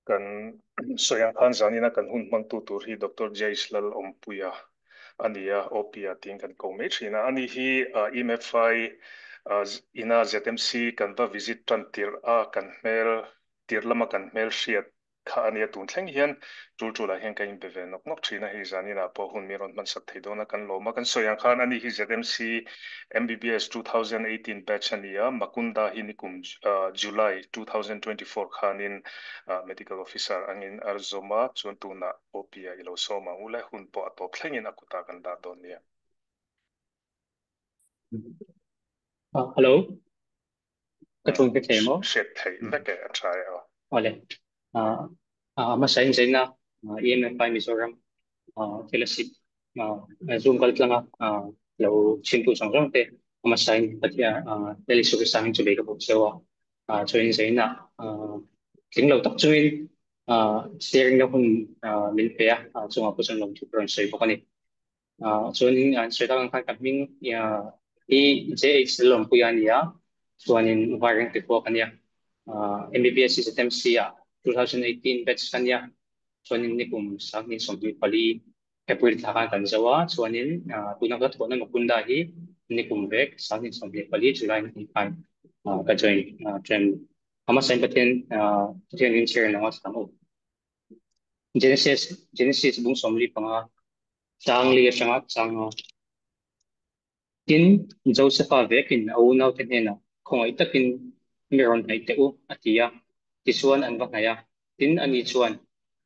kan soyang khan zanina kan hun mang tu tur hi Dr. Jaislal Ompuya ania opia ting kan ko me thina ani hi EMFI ina ZMC kan va visit tan tir a kan mel tir lama kan mel hriat kha ania tun thleng hian tul a hian kan beve nok nok thina hi zanina po hun miron man sak theidona kan loma kan soyang khan ani hi ZMC MBBS 2018 batch ania makunda hi nikum July 2024 khanin medical officer angin arzoma chuan tuna opia ilo soma ule hun po atop thlengin akuta kan da don nia Hello, cái chuông cái thẻ mó. shet thei veke a try a Ole. Masaya insay na EMFI Mizoram fellowship Zoom call lang lâu xin tu sang rong te masaya pati dali suki sa amin tubig ko so so insay na king lâu tập chuin steering na kung milpea so nga po sa long tu pron so ipo kanit so ning so ta kan kaming JH long po yan ya so anin variant po kanya MBBS is SMC 2018 batch kanya so anin ni kum sa ni sombi pali April thaka kan jawa so anin tunang kat ko na makunda hi ni kum vek sa ni sombi pali July ni kan ka join trend ama sa patin patin in share na was tamo Genesis bung somli panga sang li sanga sang tin Josepha vekin au nau ten hena kung ay takin meron ay teu atia tisuan an bakaya tin ani chuan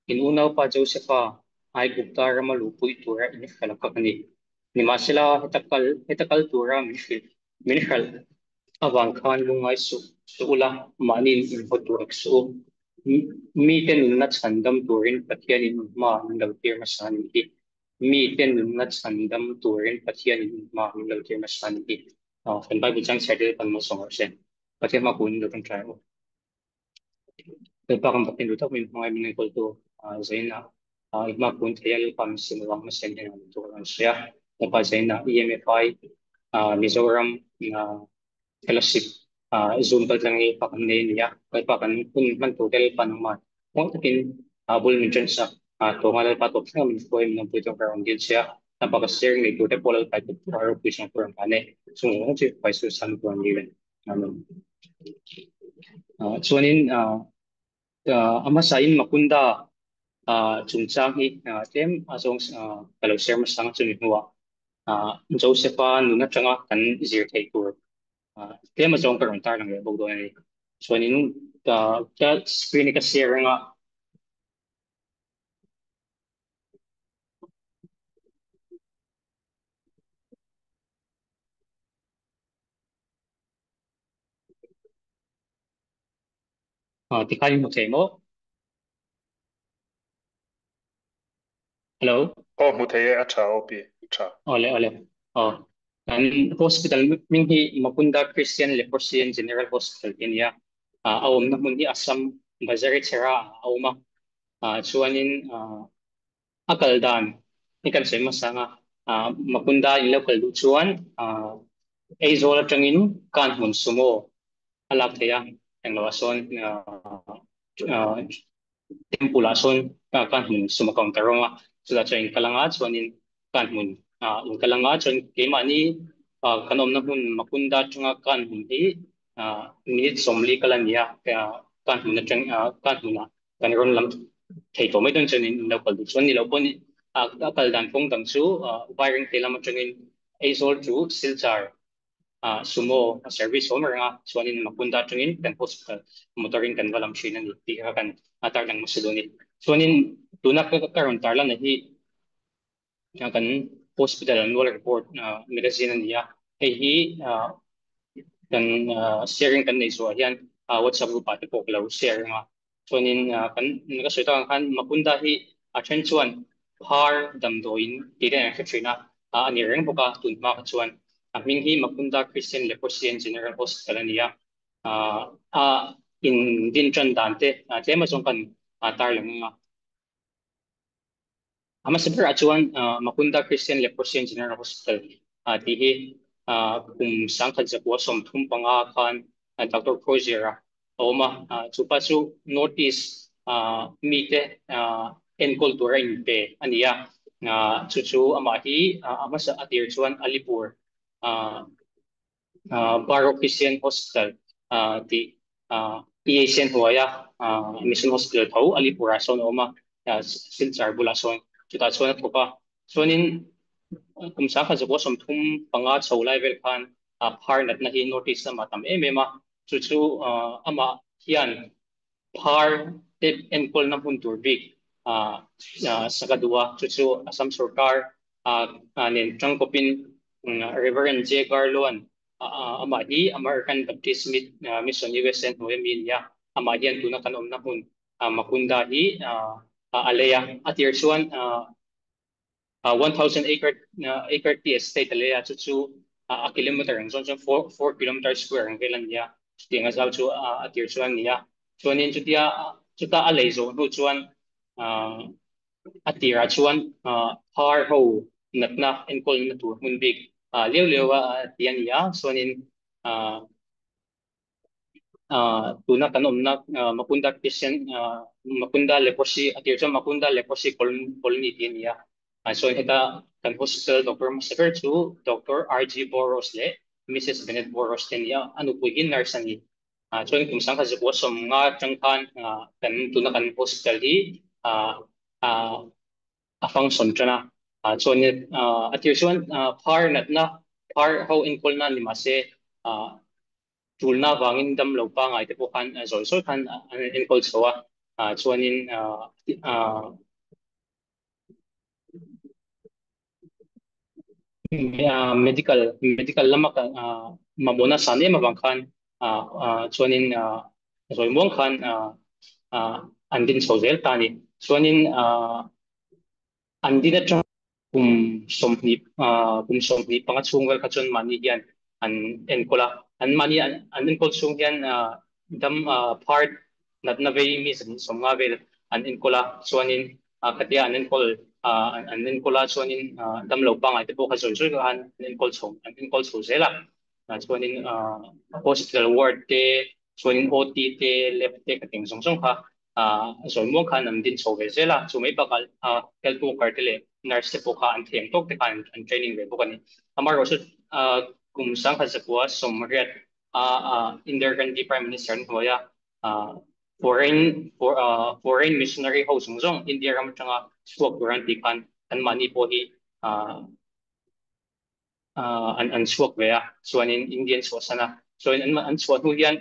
in unaw pa Josepha ay gupta ramalupuy tura ini kalakakani ni masila hitakal tura minhal awang khan lungay suula manin info turak su mi ten na chandam turin patian in ma ngalpir masanin mi ten na chandam turin pathian ma lo ke masan ki kan bai bujang chade pan mo song sen pathian ma kun do kan trai mo pe pa kan patin do tak min mai min ko to zaina ma kun thayal pam sim wang ma sen hen to kan sia pa zaina EMFI Mizoram fellowship zoom tal lang pa kan ne niya pa kan kun man total pan ma mo takin bul min chen sa to ngalal pa to sa min ko im nam pu to karon din siya napaka-sharing nito te polal pa ito para pusin ko ang kane so mo si paiso san ko ang given so anin amasain makunda chungchang hi tem asong kalau share mas sang chumi huwa Josepha nuna changa kan zir thai tur tem asong karon tar lang bo do ni so anin ka screen ka share nga tikay mo sa mo hello. o mu thei a tha opi tha Ole. Oh. Ang hospital mingi Mapunda Christian Leprosy and General Hospital Kenya. Awam na mundi Assam Bazari Sera awma chuanin akaldan ikan say masanga Mapunda in local chuan ay zola tangin kan mun sumo alak kaya ang lawason tempulason kan mun sumakang tarong sila sa kalanga chuanin kan mun yung kalanga chon kemani kanom na hun makunda chunga kan hun hi minit somli kalania kaya kan hun na chang kan hun na kan ron lam thei to mai don chen in local du chon ni lo pon akal dan pong dang chu wiring telam changin azol chu silchar sumo service homer nga chuanin makunda chungin kan hospital motoring kan walam shina ni ti kan atar lang masidoni chuanin tunak ka karon tarlan na hi kan hospital annual report magazine niya hi kan sharing kan nei so hian WhatsApp group ate pok lo share nga chuanin kan nagasoita kan makunda hi chen chuan har damdoin tire na khrina ani reng boka tun ma ka chuan ming hi makunda Christian Leprosy and General Hospital niya in din chan dante tema song kan tar lang nga ama sabar acuan Makunda Christian Leprosy and General Hospital dihi kung sangkad sa kuwasom tumpanga kan Dr. Crozera oma chupa su Northeast mi te encol tura in pe ania chu chu ama hi ama sa atir chuan Alipur Baro Christian Hospital ti PACN huaya Mission Hospital tho Alipura son oma silchar bula son chuta chuan thopa chuanin kumsa kha jabo som thum panga cholai vel khan phar nat na hi notice na matam em ema chu chu ama hian phar te enkol na hun tur bik sakadua chu chu Assam Sarkar nen tangkopin Reverend J. Garlon ama hi American Baptist Mission USN Noemi ya ama hian tuna kan om na hun makunda hi aleya atir chuan 1,000 acre tea estate aleya chu chu a kilometer ang zon 4 kilometer square ang kailan ya tinga zaw chu atir chuan niya chuanin chutia chuta alei zo nu chuan atira chuan par ho natna enkol na tur mun big leo leo tian ya chuanin tuna kanom na Makunda Christian Makunda Leprosy atir chuan Makunda Leprosy colony tian ya so heta kan hospital Dr. Masaker chu Dr. RG Boros le Mrs. Bennett Boros tian ya anu puin nurse ani chuan kum sang kha jibo som nga changkhan kan tuna kan hospital hi afang somchana chuan atir chuan par natna par ho inkol na ni ma se tulna wangin dam lo pa ngai te po khan zoi soi khan inkol chowa chuanin medical lama ka mamona sane mawang khan chuanin zoi mong khan andin sozel tani chuanin andina chang kum somni panga chungwel khachon mani hian an enkola an mani an enkol chung hian dam part nat na vei mi somnga vel an enkola chuanin katia an enkol an enkol chuanin dam lo pangai te po kha zoi zoi an enkol chung an enkol chu zela chuanin hospital ward te chuanin OT te lab te ka ting song song kha zoi mong khan an din chho ve zela chu mai bakal health worker te le nurse te po kha an theng tok te khan an training ve bokani amar ro su kum sang kha zakwa somriat Indira Gandhi Prime Minister hoya foreign missionary ho sung jong India ram changa swak duran ti khan an mani po hi an swak ve chuanin Indian swasana so an swat hu hian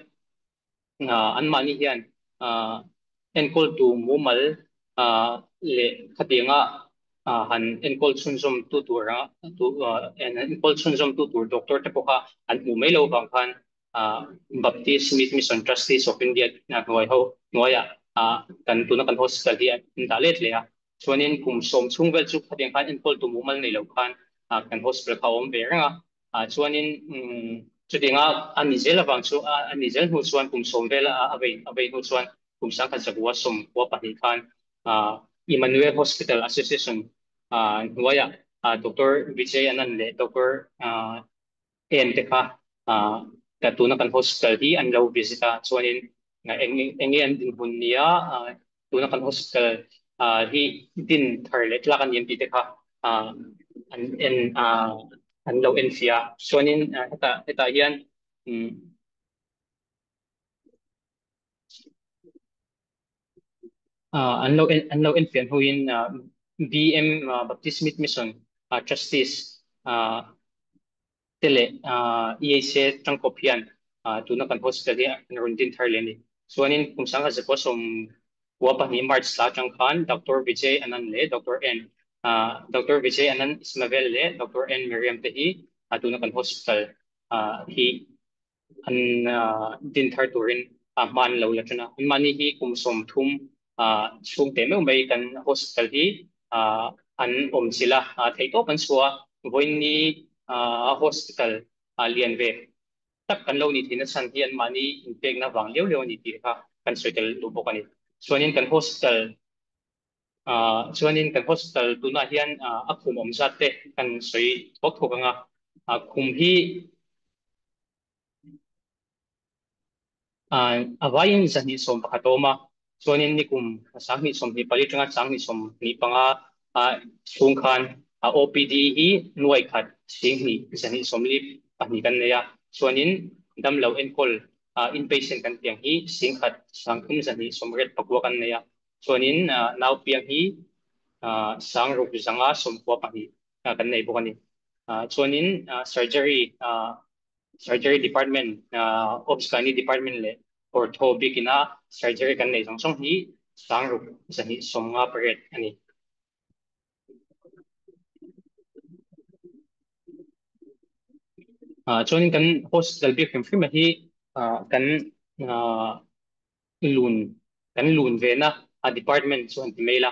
an mani hian enkol tu mumal le khatinga han enkol chunjom tu tura tu en enkol chunjom tu tur doctor te poka an umei lo bang khan Baptist Smith Mission Trustees of India na noi ho noya kan tuna kan hospital hi an dalet le chuanin kum som chungvel chu khating khan enkol tu mumal nei lo khan kan hospital kha om ve ranga chuanin chutinga ani zela bang chu ani zel hu chuan kum som vela avei hu chuan kum sang kha chakwa som wa pahi khan Emmanuel Hospital Association nuaya Dr. Vijay Anand le Dr. En te kha katuna kan hospital hi an lo visita chuanin engi an din hun nia tuna kan hospital hi din thar le tla kan yem pi te kha an en an lo en fia chuanin heta hian an lo en fian huin BM Baptist Smith Mission Trustees tele EAC tangkopian tuna kan hospital hi an rundin thar le ni chuanin kum sang ha zapo som wapa ni March sa chang khan Dr. Vijay Anand le Dr. N Dr. Vijay Anand Ismavel le Dr. N Miriam te hi tuna kan hospital hi an din thar turin man lo la chana an mani hi kum som thum chung te me mai kan hospital hi an om sila thei to kan suwa voin ni hospital lian ve tak kan lo ni thina san hi an mani impact na wang leo leo ni ti kha kan soitel tu bokani chuanin kan hospital chuanin kan hospital tuna hian a khum om zat te kan soi bok thokanga khum hi avayin zani som pakhatoma chuanin ni kum sang ni som hi pali tanga sang ni som ni panga chung khan OPD hi nuai khat sing ni zani som li pani kan neya chuanin dam lo en kol inpatient kan tiang hi sing khat sang kum zani som ret pakwa kan neya chuanin naw piang hi sang ro zanga som kwa pani kan nei bokani chuanin surgery department ops kani department le or tho bikina surgery kan nei song song hi sang ro zani som nga paret ani chuanin kan hospital bi khim khim hi kan ah, lun kan lun ve na department chuan ti maila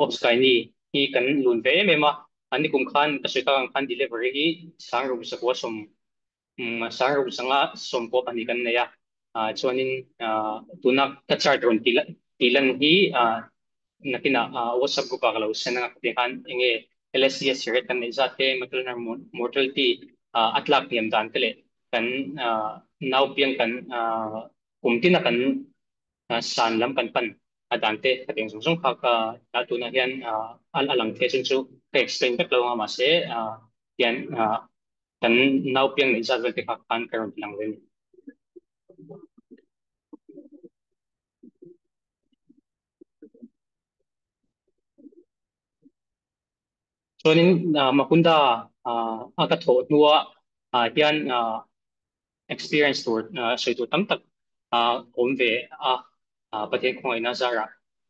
ops kaini hi kan lun ve mema ani kum khan kasika khan delivery hi sang ro sa ko som sang ro sanga som ko ani kan neya chuanin tunak ka chart ron tilan hi nakina WhatsApp group akalo senang te kan enge LSCS siret kan izate matulna mortality atlak niam dan tele kan naw piang kan kumtina kan san lam kan pan adante kateng sung sung khak tu na hian al alang the chung chu ka explain kat lo ma se hian kan naw piang ni zat vel te khak kan karon lang len chuanin makunda aka tho nuwa hian experience tur soi tu tam tak om ve pathen khong ina zara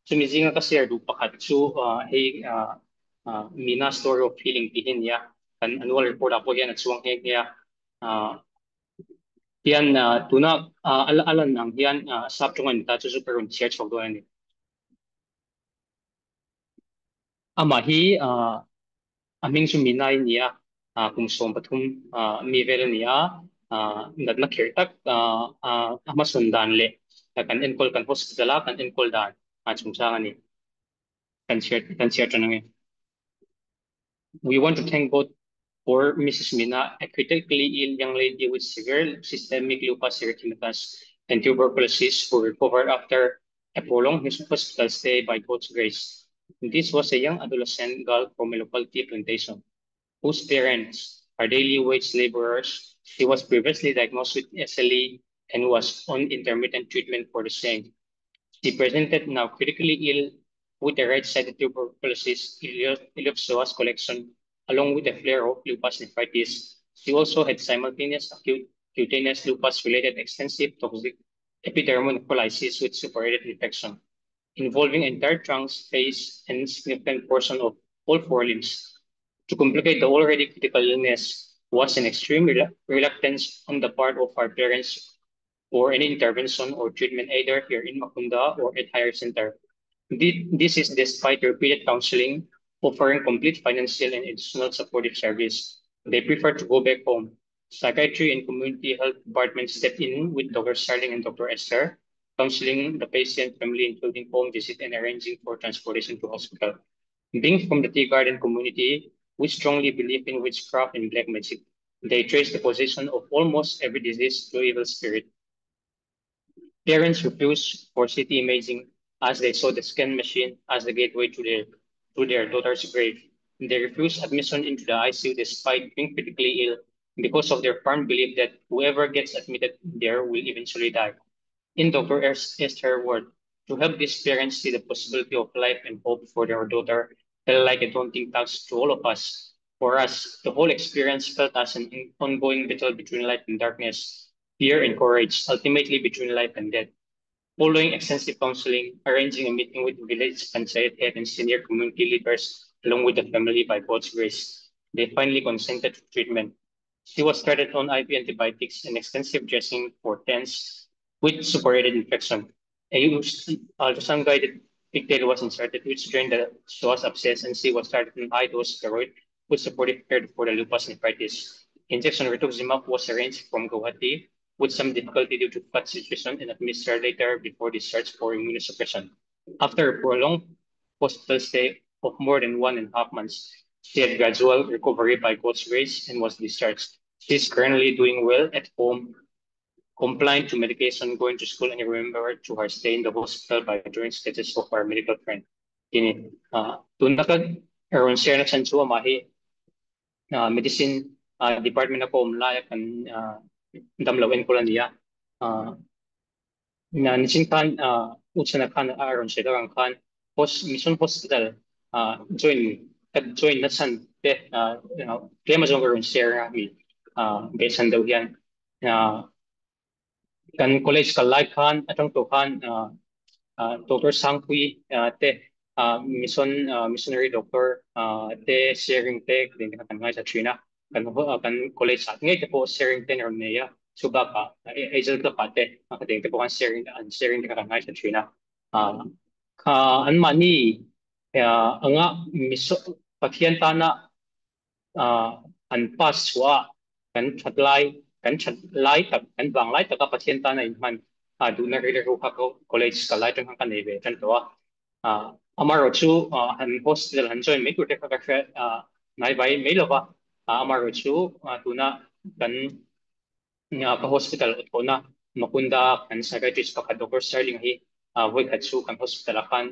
chumi zinga ka share du pakhat chu hei mina story of healing ti hin ya kan annual report apo hian chuang he ya hian tuna alan ang hian sap chungan ta chu super on share chok do ani ama hi aming chu minai nia kum som pathum mi vel nia nat na kher tak ama sundan le kan enkol kan hospital kan enkol dan chung sang ani kan share tanang we want to thank both for Mrs. Mina, a critically ill young lady with severe systemic lupus erythematosus and tuberculosis who recovered after a prolonged hospital stay by God's grace. This was a young adolescent girl from a local tea plantation whose parents are daily wage laborers. She was previously diagnosed with SLE and was on intermittent treatment for the same. She presented now critically ill with a right-sided tuberculosis ellipsoas collection, along with a flare of lupus nephritis. She also had simultaneous acute cutaneous lupus-related extensive toxic epidermal necrolysis with superated infection, involving entire trunks, face, and significant portion of all four limbs. To complicate the already critical illness was an extreme reluctance on the part of our parents for any intervention or treatment either here in Makunda or at higher center. This is despite repeated counseling, offering complete financial and additional supportive service. They prefer to go back home. Psychiatry and community health departments stepped in with Dr. Starling and Dr. Esther, counseling the patient family, including home visit and arranging for transportation to hospital. Being from the tea garden community, we strongly believe in witchcraft and black magic. They trace the position of almost every disease to evil spirit. Parents refused for CT imaging as they saw the scan machine as the gateway to their daughter's grave. They refused admission into the ICU despite being critically ill because of their firm belief that whoever gets admitted there will eventually die. In Dr. Esther's word, to help these parents see the possibility of life and hope for their daughter felt like a daunting task to all of us. For us, the whole experience felt as an ongoing battle between life and darkness, fear and courage, ultimately between life and death. Following extensive counseling, arranging a meeting with village panchayat head and senior community leaders, along with the family by God's grace, they finally consented to treatment. She was started on IV antibiotics and extensive dressing for TENS with superated infection. A ultrasound-guided pigtail was inserted, which drained the psoas abscess, and she was started on high-dose steroid with supportive care for the lupus nephritis. Injection rituximab was arranged from Guwahati with some difficulty due to fat situation and administered later before discharge for immunosuppression. After a prolonged hospital stay of more than 1.5 months, she had gradual recovery by God's grace and was discharged. She is currently doing well at home compliant to medication, going to school, and remember to her stay in the hospital by during stages of our medical friend. Kini tunakag aron share na chancho mahi medicine department na ko umlaya kan damlawin ko lang niya na nisin kan utsa na kan aron siya ang kan mission hospital join na san te kaya mazong aron share mi besan daw yan kan college ka like kan atong to kan Dr. Sangpui te missionary doctor te sharing te din kan ngai sa China kan college sa ngai te po sharing te ron neya suba ka agent ka pate kading te po kan sharing te kan ngai sa China ka an mani anga miso pathian ta na an paswa kan chatlai tak kan banglai tak ka pathian ta na in man du na rin ro ka college ka lai tang kan nebe tan to amaro chu han hospital han join me ku te ka nai bai me lo ba amaro chu tu na kan ka hospital ko na makunda kan psychiatrist ka doctor Sterling hi voi khat chu kan hospital kan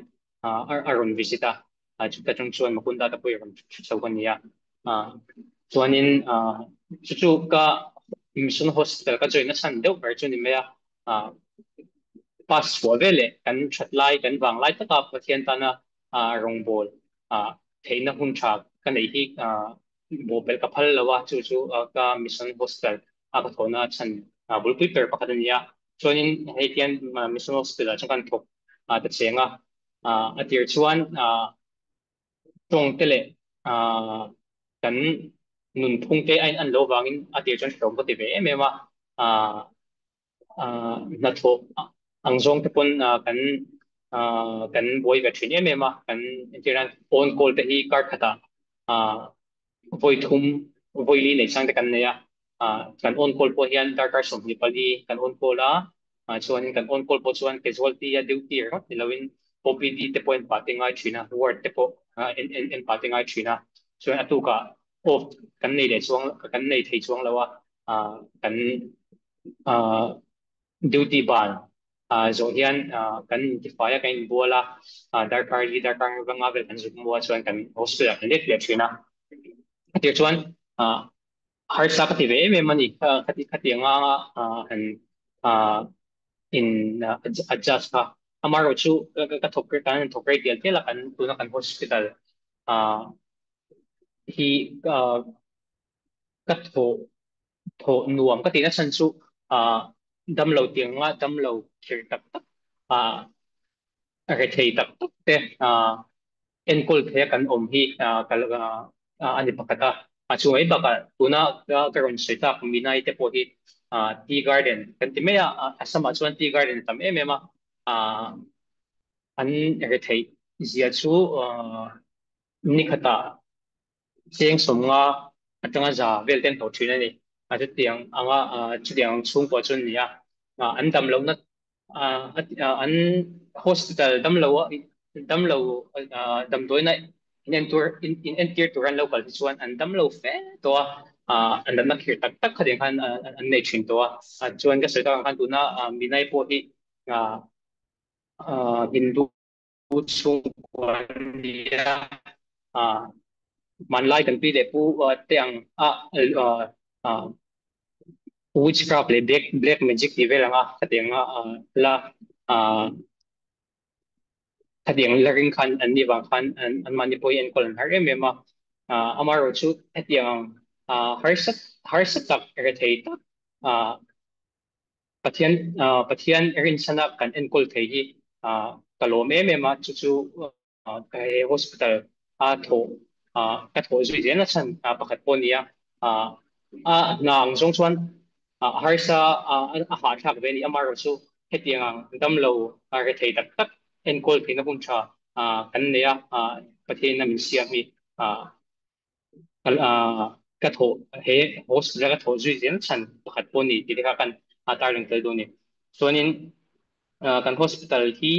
aron visita chu ta chung chuan makunda ta poi ron chu kan ya chuanin chu ka mission hospital ka join na san deuh ber chu ni me passport vele kan chatlai kan wanglai taka pathian tana rongbol theina hun tha kan ei hi bopel ka phal lawa chu chu ka mission hospital ka thona chan bulpui per pakadania chuanin heitian mission hospital chang kan thok ta chenga atir chuan tong tele kan nun phung te an lo wangin atir chuan thom ko ti ve em em na tho ang zong te pon kan boi ga thin em em kan tiran on call te hi kar khata voi thum voi li nei sang te kan ne ya kan on call po hian tar kar som ni pali kan on call chuan kan on call po chuan casualty ya duty ro tilawin OPD te point pating ai china ward te po en pating ai china chuan atu ka off kan nei le chuang kan nei thei chuang lawa kan duty ban zo hian kan tifaya kan bola darkar banga vel kan zuk mo chuan kan hospital kan le china ati chuan har sa ka ti ve me mani khati nga han in adjust ka amaro chu ka thok kan thok rate del tela kan tuna kan hospital hi ka tho nuam ka ti na san chu dam lo tiang nga dam lo khir tak tak cái thầy tập tức te en kol the kan om hi kal ani pakata chu ai baka tuna ka ron sita minai te po hi tea garden kan ti me asama chuan tea garden tam em em an cái thầy zia chu ni khata cheng som nga atanga za vel ten to thina ni atu tiang anga chu tiang chung po chun nia an dam lo na an hospital dam lo dam doi na in enter to ran local chuan an dam lo fe to an dam na khir tak tak khading han an nei thin to chuan ka seta kan tu na minai po hi hindu chung kwan nia man lai kan pi le pu tiang witchcraft le black magic ti velanga khading la khading laring khan an ni wang khan an mani poi en kolon har em em amaro chu atiang harsat tak er thei tak pathian erin sana kan en kol thei hi kalom em em chu chu kai hospital tho ka tho zui zen na chan pakhat po nia nang zong chuan harsa ha thak ve ni amaro chu hetiang dam lo ka thei tak tak en kol thei na bum tha kan nia pathian na min siam mi ka tho he hospital ka tho zui zen chan pakhat po ni ti ka kan atar lang tel do ni chuanin kan hospital hi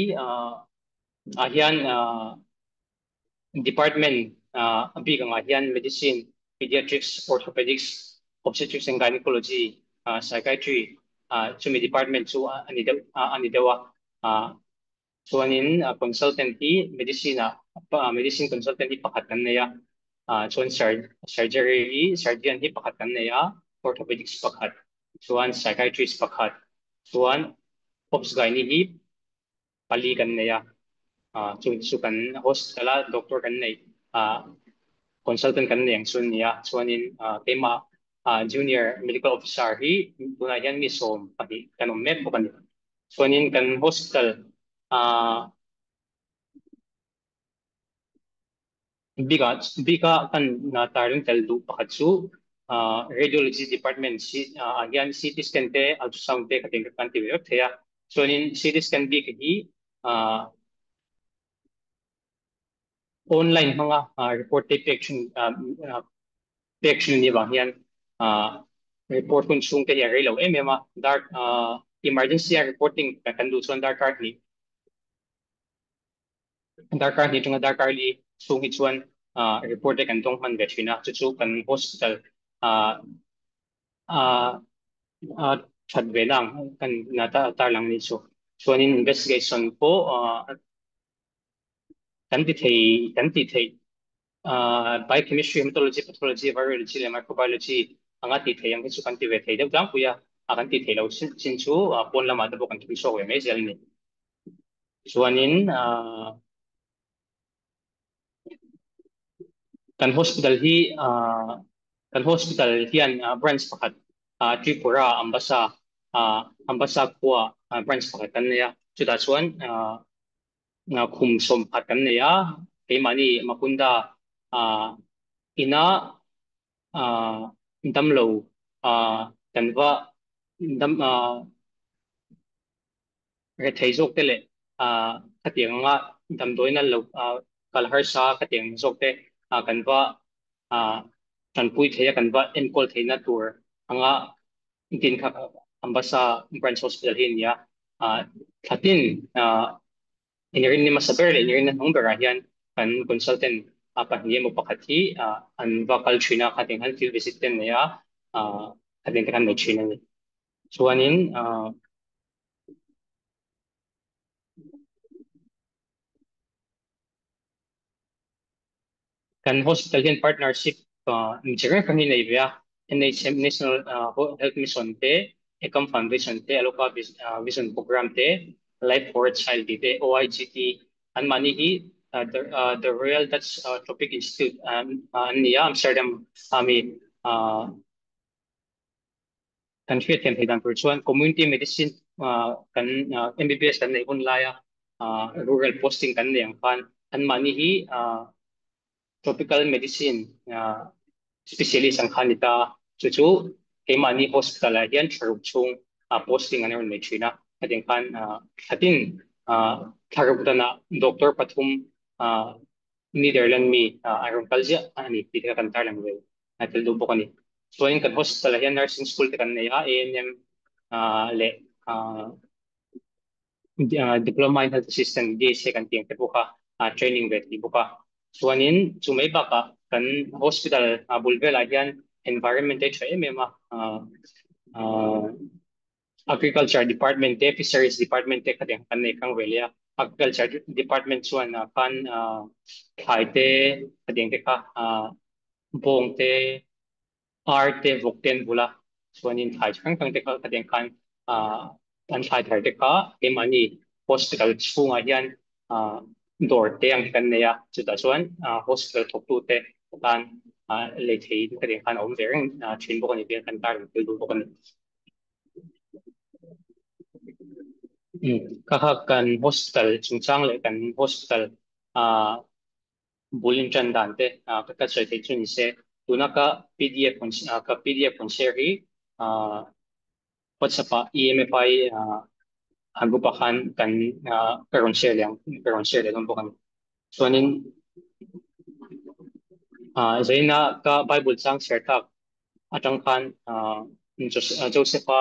hian department big ang hian medicine pediatrics orthopedics obstetrics and gynecology psychiatry chumi department chu ani dewa chuanin consultant hi medicine consultant hi pakhat kan neya chuan surgery hi surgeon hi pakhat kan neya orthopedics pakhat chuan psychiatrist pakhat chuan obs gynae hi pali kan neya chu kan hospital doctor kan nei consultant kan neng chun nia chuanin keima junior medical officer hi tuna hian mi som pahnih kan awm mek bawk ani chuanin kan hospital biga kan tarung tel du pakhat chu radiology department hian CT scan te ultrasound te kating kan ti vek thea chuanin CT scan bi ka hi online hanga report te action ni bang hian report kun chung te ya relo emema dark emergency reporting kan du chuan darkar ni tunga darkar li chung hi chuan report te kan tong man ve thina chu chu kan hospital uh, uh, that ve lang kan na tar lang ni chu chuanin investigation po kan ti thei biochemistry, hematology, pathology, virology, le microbiology anga ti thei ang chu kan ti ve thei deuh tlang puya kan ti thei lo chin chu pon lama da bo kan tu so we me zel ni chuanin kan hospital hi kan hospital hian branch pakhat Tripura Ambassa kwa branch pakhat kan ya chuta chuan na khum som pakhat kan ya keimani Makunda ina damlo kanwa dam cái thầy dốc tê lệ cái tiếng nga đầm đôi nan lâu kal har sa cái tiếng dốc tê kan va kan pui thei kan va encol thei na tour anga tin kha ambassa branch hospital hin ya thatin inirin ni masaber le inirin na hong bera hian kan consultant pa ni mo pakhathi an vakal china khating han field visit ten ya khating kan no china ni chuanin kan hospital hian partnership michigan kan nei bia NHM National Health Mission te Ecom Foundation te Aloka Vision Program te Life for a Child te OIGT an mani hi the Royal Dutch Tropic Institute niya Amsterdam ami kan fiat kan theidan per chuan community medicine kan MBBS kan nei hun laia rural posting kan nei ang pan an mani hi tropical medicine specialist ang kanita chuchu keimani hospital hian tharuk chung posting an ron china ating kan atin tharuk dana doctor pathum Netherlands mi aron kalja ani tika kan tarlang we atil do bokani so in kan hospital hian nursing school te kan nei ANM le diploma in health assistant DSA kan tiang te buka training vet di buka chuanin chumai baka kan hospital bulvel hian environment te thai mema agriculture department te fisheries department te khateng kan nei kang velia agriculture department chuan kan thai te khateng te ka bong te arte vokten bula chuanin thai chang kang te ka khateng kan an thai thai te ka emani hospital chunga hian dor te ang kan neya chuta chuan hospital thok tu te kan le thei khateng kan om vereng thin bokani pe kan tar tu bokani kaka kan hospital chungchang le kan hospital bulin chan dan te ka choi thei chun se tunaka PDF kon share hi WhatsApp EMFI hanbupa khan kan karon share le don bokan chuanin zaina ka Bible chang share tak atang khan Josepha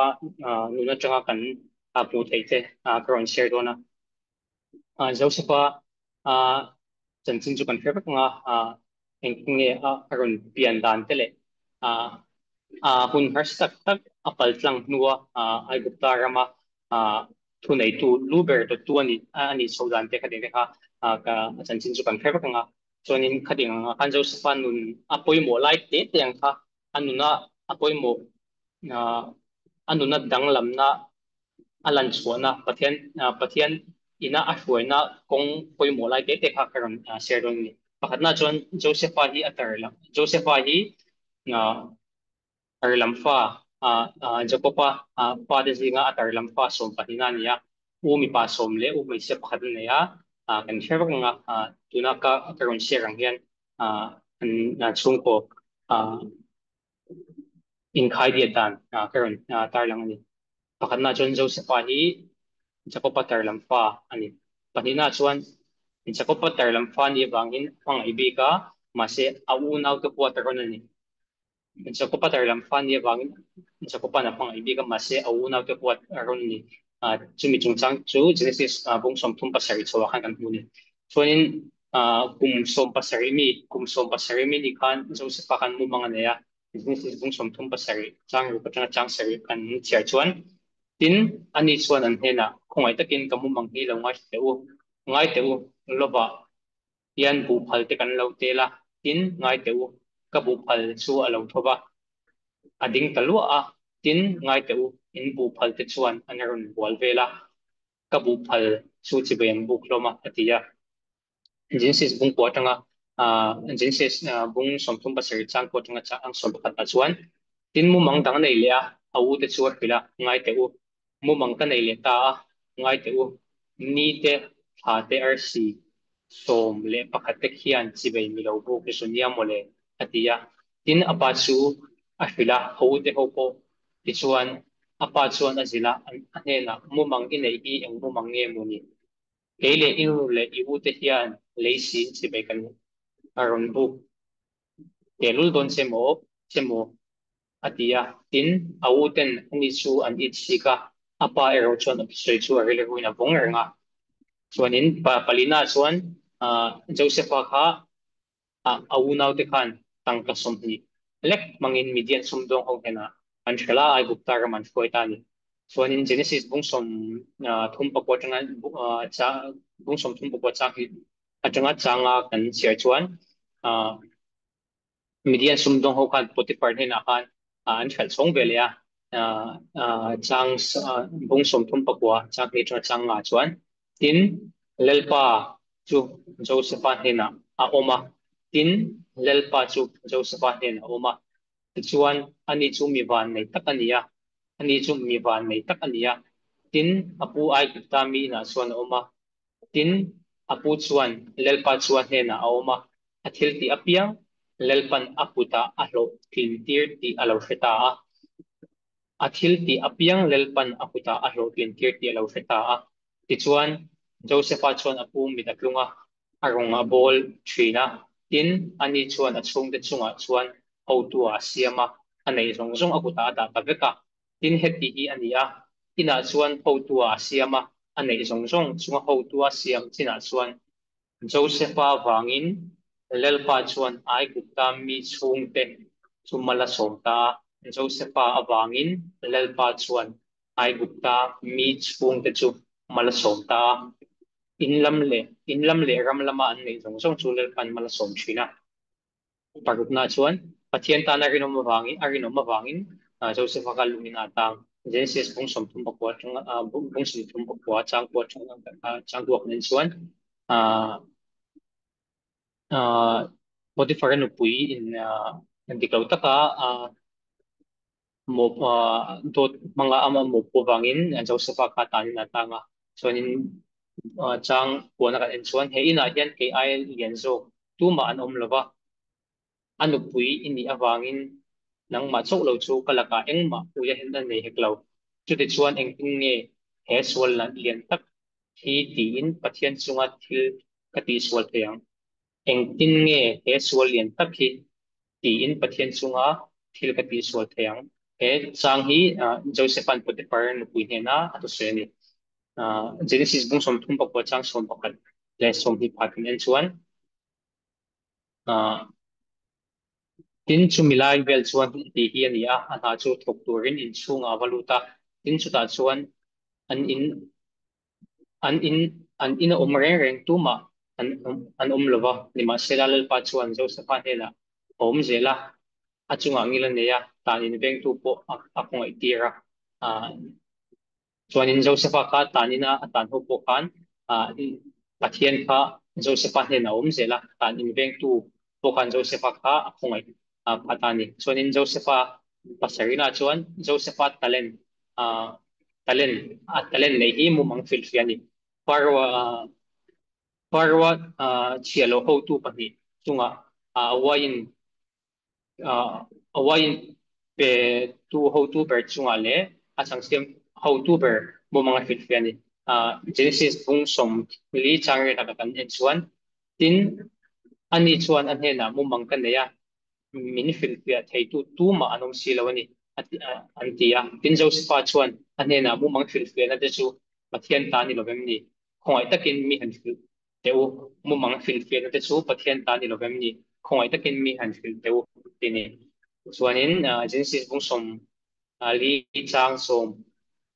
nuna changa kan pu thei te karon share dona Josepha chan chin chu kan phek nga engking nge aron pian dan tele hun har tak tak apal tlang nuwa ai gupta rama thunei tu luber to tu ani sodan te kading ka ka chan chin chu kan pheba ka nga chonin kading nga kan jo span nun apoi mo lai te teng kha anuna apoi mo na anuna danglam na alan chuana pathian ina ahruaina kong poi mo lai te te kha karon share ni pakhat na chon josepha hi atarla josepha hi na Tarlamfa Jacopa pa de zinga at Tarlamfa som patina niya umi pa som le umi siya pakadun niya kan share nga tuna ka karon share ang yan na chung ko in khai dia dan karon tarlang ni pakad na John Joseph hi Jacopa Tarlamfa ani patina chuan Jacopa Tarlamfa ni bangin pang ibika mase aunaw to po taron ni sa ko pa lam fan ye bang sa ko pa na pang ibi ka mase au na to kwat aron ni chumi chung chang chu genesis bung som thum pa sari chawa kan kan huni so in kum som pasari mi ni kan joseph pa kan mu mga ne ya genesis bung som thum pa sari chang ru pa chang sari kan chia chuan tin ani chuan an hena khongai takin kamu mang hi lo ngai teu loba yan bu phal te kan lo te la tin ngai teu ka bu phal chu a lo thoba ading talua tin ngai teu in bu phal te chuan anaron wal vela ka bu phal chu chi ben buk loma atia Genesis bung ko tanga Genesis bung som tum pasir chang ko tanga cha ang som khat chuan tin mu mang dang nei le au te chu pila ngai teu mu mang ka nei le ta ngai teu ni te ha te rc som le pakhat te khian chi bei mi lo bu ke sunia mole atia tin apa chu a fila ho te ho ko ti chuan apa chuan azila anela mu mang in nei i eng mu mang nge mu ni keile iu le iu te hian leisin chi bei kan aron bu telul don chemo atia tin auten ani chu an it sika apa ero chon soi chu a rele huina bong nga chuanin palina chuan Josepha kha au nau te khan tang ka som ni lek mangin median sum dong ho hena an thela ai gupta ra man foi ta ni chuanin genesis bung som thum pa ko tanga cha bung som thum pa ko cha hi atanga changa kan sia chuan median sum dong ho khan potifar hena khan an thal song ve le chang bung som thum pa ko chang ni chang nga chuan tin lelpa chu Josepha hena oma tin lelpa chu Josepha hena oma chuan ani chu mi van nei tak ania ani chu mi van nei tak ania tin apu ai ta mi na chuan oma tin apu chuan lelpa chuan hena oma athil ti apiang lelpan aputa alo tin tir ti alo feta athil ti apiang lelpan aputa alo tin tir ti alo feta ti chuan Josepha chuan apu mi taklunga arunga bol thina tin ani chuan a chung te chunga chuan ho tua siama anei zong zong akuta ta ta veka tin heti hi ania ina chuan ho tua siama anei zong zong chunga ho tua siam china chuan Josepha wangin lelpa chuan ai gupta mi chungte chumala somta Josepha awangin lelpa chuan ai gupta mi chungte chu mala somta in lam le ram lama an nei zong zong chu lelpan mala som thina paruk na chuan pathian ta na rinom mawangin Joseph ka lumina tang Genesis bung som thum bakwa chung bung som thum bakwa chang ko chang duak nen chuan uh, Potiphar no pui in diklau taka mo dot mga ama mo po bangin Joseph ka tani na tanga so in chang ko na kan chuan he ina hian ke ai lian zo tu ma an om lova anu pui ini awangin nang ma chok lo chu kalaka engma uya hin na nei heklo chu ti chuan eng tin nge he sual na lian tak hi ti in pathian chunga thil ka ti sual theyang eng tin nge he sual lian tak hi ti in pathian chunga thil ka ti sual theyang he chang hi Josephan Potiphar nu pui he na atu se ni Genesis bung som thum pa ko chang som pakat le som hi pathin en chuan tin chu milai vel chuan ti hi ania a hna chu thuk turin in chunga valuta tin chu ta chuan an in an in a reng reng tu ma an lova ni ma sela lal pa chuan Josepha hela om zela a chunga ngila neya ta in beng tu po a khongai tira a chuanin Josepha kha tanina atan ho po khan pathian kha Josepha hela om zela tan in beng tu po khan Josepha kha a khongai patani chuanin Josepha pasarina chuan Josepha talent a talent nei hi mu mang fil fiani parwa parwa chialo ho tu pahnih chunga wain wain pe tu ho tu ber chunga le a changsem ho tu ber mo mga fit fiani Genesis bung som li changre na kan en chuan tin ani chuan an hena mo mang kan ya min fil pia thei tu ma anom si lawani an tia tin Josepha chuan an hena mu mang fil pia na te chu pathian ta ni lovem ni khongai takin mi han fil teu mu mang fil pia na te chu pathian ta ni lovem ni khongai takin mi han fil teu tini chuanin Genesis bung som li chang som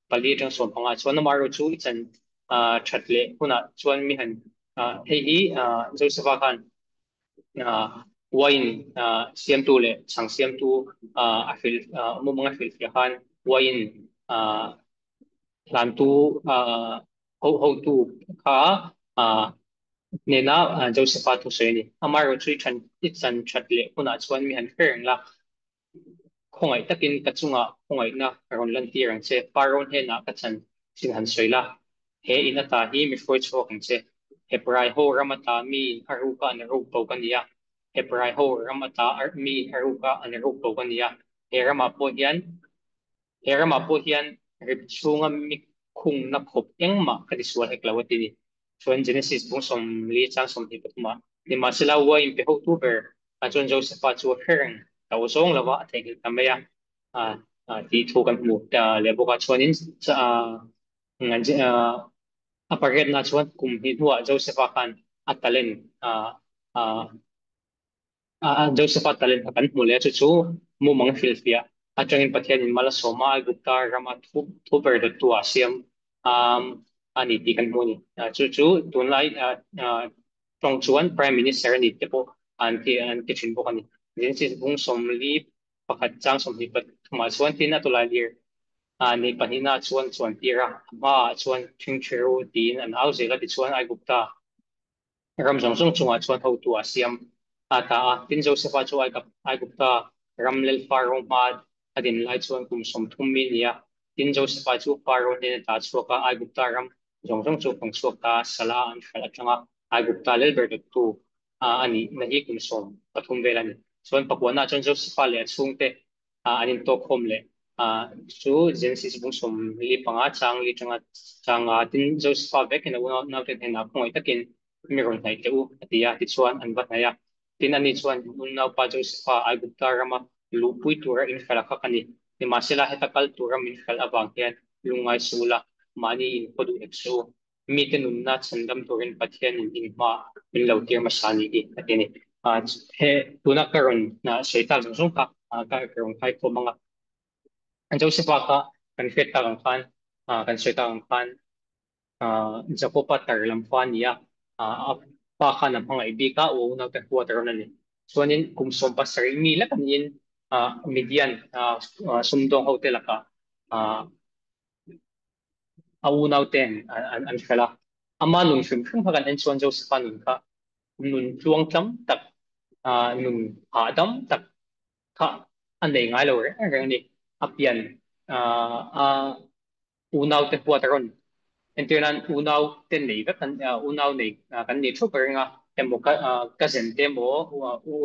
pali tang som panga chuan na maru chu chan thatle huna chuan mi han hei hi Josepha khan wain siam tu le chang siam tu a fil mo mga fil fiahan wain lan tu ho tu kha nena Josepha tu se ni amaro chui chan it chan chat le kuna chuan mi han ferng la khongai takin kachunga khongai na ron lan ti rang che paron he na kachan sin han soila he ina ta hi mi foi chok ang che he prai ho ramata mi haru ka na ro to kania he prai ho ramata ar mi haru ka an ro to kania he rama po hian rip chunga mi khung na khop engma kadi sual heklawati ni chuan Genesis bung som li chang som hi patuma ni ma sila wa in pe ho tu ber a chuan Joseph pa chu hereng tàu song lawa thei tamaya a ti thu kan mu ta le boka chuanin cha ngan je aparet na chuan kum hi huwa Joseph khan atalen a a Joseph atalen kan mu le chu chu mu mang filfia atangin pathian in mala soma gupta rama thu ber de tu asiam um ani ti kan mu ni chu chu tunlai trong chuan prime minister ni te po an ti chin bo kan ni din si bung som li pakhat chang som hi pat ma chuan tin atulai lir ni panina chuan tira ma chuan thingthero tin an auze la ti chuan ai gupta ram jong jong chunga chuan ho tu asiam ata tin Joseph chu ai gupta ram lel farong ma adin lai chuan kum som thum mi nia tin Joseph chu faro ne ta chuka ai gupta ram jong jong chu pang chuka sala an khala changa ai gupta lel ber tu ani na hi kum som pathum velani chuan pakwana chuan Joseph le chungte anin to khom le chu Genesis bung som li panga chang li changa tin Joseph vekin na te na khoi takin mi ron thai te u atia ti chuan an va haya tin ani chuan un nau pa Joseph ai gupta rama lupui tura in khala kha kani ni masela hetakal tura min khal awang hian lungai sula mani in podu exo mi te nun na chandam turin pathian in ma min lo tir masani di atini he tuna karon na seita jong jong ka karon kai ko mga an Joseph ka kan fet ta kan kan seita kan Jacopa tarlam fania pa kana mga ibika o na ta quarter na ni suanin kum som pasari mi la kanin median sumdong hotel ka aunaw ten an khala ama nun shim shim hagan en suan Joseph nun ka nun chuang cham tak nun hadam tak ka an dei ngai lo re reng ni apian a unaw te quarter Entiyonan unaw ten nei ka kan unaw nei kan ni thu per nga temo ka sen temo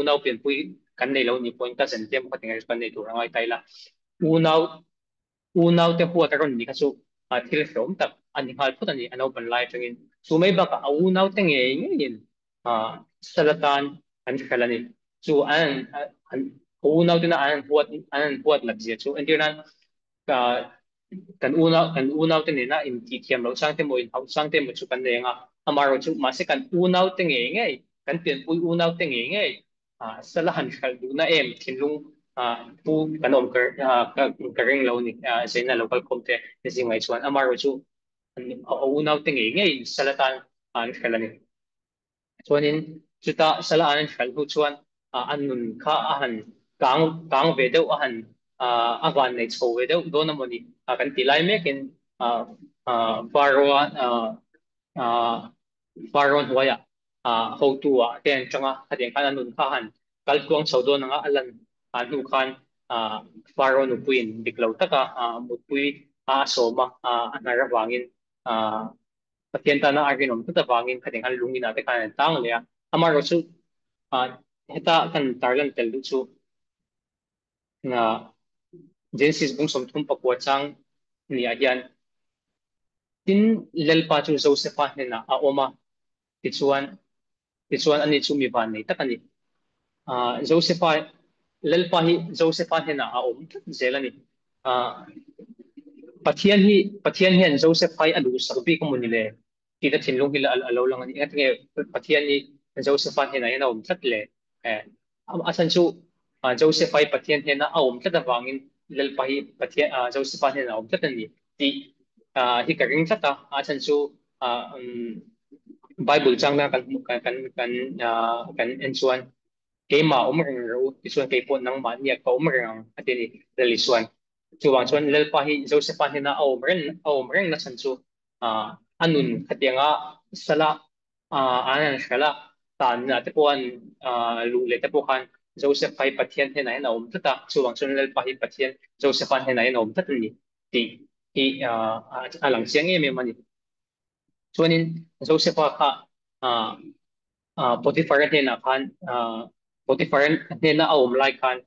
unaw pen pui kan nei lo ni point ka sen temo ka tingai kan nei tu rangai taila unaw unaw te pu ta ron ni ka su thil hlom tak ani hal phut ani anau ban lai tengin su mai ba ka unaw te nge nge in salatan an khalani chu an unaw te na an huat lak zia chu entiyonan ka kan unaw te ne na in ti thiam lo sang te mo in hau sang te mo chu kan ne nga amaro chu ma se kan unaw te nge nge kan pian pui unaw te nge nge salahan kaldu na thinlung pu kanom karing lo ni sena local comte ni singay chuan amaro chu unaw tingi ngay salatan kalani chuanin chuta salaan khal hu chuan annun kha ahan kang ve deuh ahan awan nei chho ve deuh dona moni kan tilai mekin varwa varon huaya ho tua ten changa hadeng kan annun kha han kal tuang chho do nanga alan nu khan varon upuin diklo taka mutpui soma anara wangin pathian ta na arginom ta wangin hadeng han lungina te kan tang le amaro chu heta kan tarlan tel du chu na Genesis bung som thum pakwa chang ni ahian tin lelpa chu Josepha hena a oma tichuan tichuan ani chu mi van nei takani Josepha lelpa hi Josepha hena a om zelani pathian hian Joseph hai adu sakpi ko munile kita thinlung hila alo lang ani atnge pathian ni Joseph hena hena om tlat le eh asan chu Joseph hai pathian hena a om tlat awangin lelpa hi pathian Joseph hena om tlat ani ti hi ka ring tlat asan chu Bible chang na kan ensuan keima umreng ro isuan kay po nang maniak pa umreng atini relisuan chuwang chuan lelpa hi Joseph hina a umreng na chanchu anun khatianga sala anan sala tan na te puan lu le te puan Joseph hai pathian hina hina tata chuwang chuan lelpa hi pathian Joseph hina hina tata ni ti hi alang siang e me mani chuanin Joseph kha ah Potiphar hina khan Potiphar hina a lai khan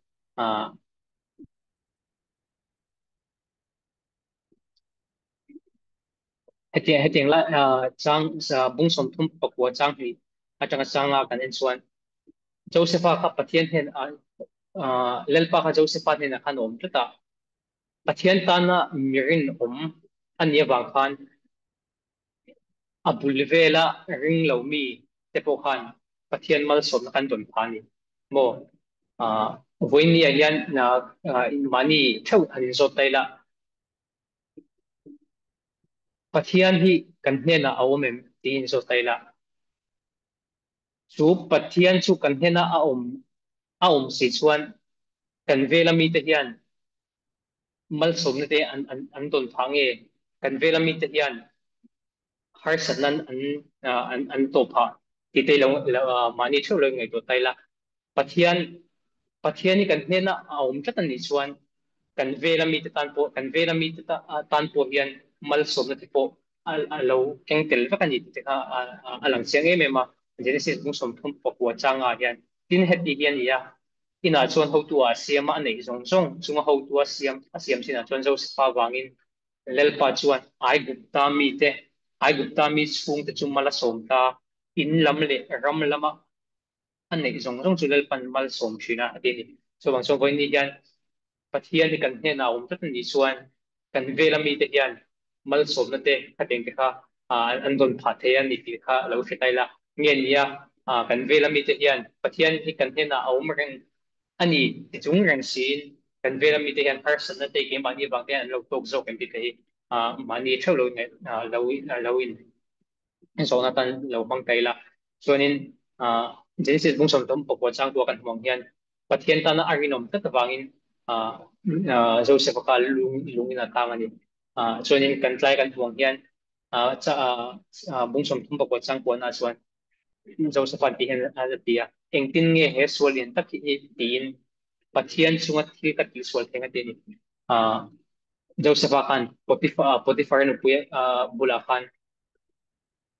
hetiang hetiang la chang sa bung som thum pakwa chang hi atanga changa kan en chuan Josepha kha pathian hen lelpa kha Josepha hen khan om tata pathian ta na mirin ania wang khan abul vela ring lo mi te po khan pathian mal som na kan don phani mo voini alian na mani thau an zo taila pathian hi kan hne na awmem tin zo taila chu pathian chu kan hne na a om si chuan kan vela mi te hian mal som na te an don phange kan vela mi te hian har sanan an to pha ti te lo mani thau lo ngai to taila pathian pathian ni kan hne na a om tatan ni chuan kan vela mi te tan po kan vela mi te tan po hian mal som na te po alo keng tel va kan ni te ka alang chiang em em ma Genesis bung som thum pakwa changa hian tin heti hian ya ina chuan ho tu a siam a nei zong zong chunga ho tu a siam sina chuan Joseph pa wangin lelpa chuan ai gupta mi te ai gupta mi chung te chu mala som ta in lam le ram lama anh này dùng trong chủ đề phần mal som chuyện à thì so bằng so với ni yan pathian thì cần hiện nào cũng rất là nhiều xuân cần về làm gì thì yan mal som nó thế cái tiếng cái ha anh don phát thế anh thì ha lâu sẽ tay là nghe nia cần về làm gì thì yan pathian thì cần hiện nào cũng rằng anh thì chúng rằng xin cần về làm gì thì yan person nó thế cái mà như bằng thế anh lâu tốt dọc em thì thế mà ni theo lâu này lâu in so na tan lo bang kai la chuanin Genesis bung som tom pokwa chang tua kan hmang hian pathian ta na arinom ta tawangin Joseph ka lungina tangani chuanin kan tlai kan hmang hian cha bung som tom pokwa chang ko na chuan Joseph an ti hian a tia engtin nge he sualin tak hi tin pathian chunga thi ka ti sual thenga te ni Joseph khan Potiphar no puya bula khan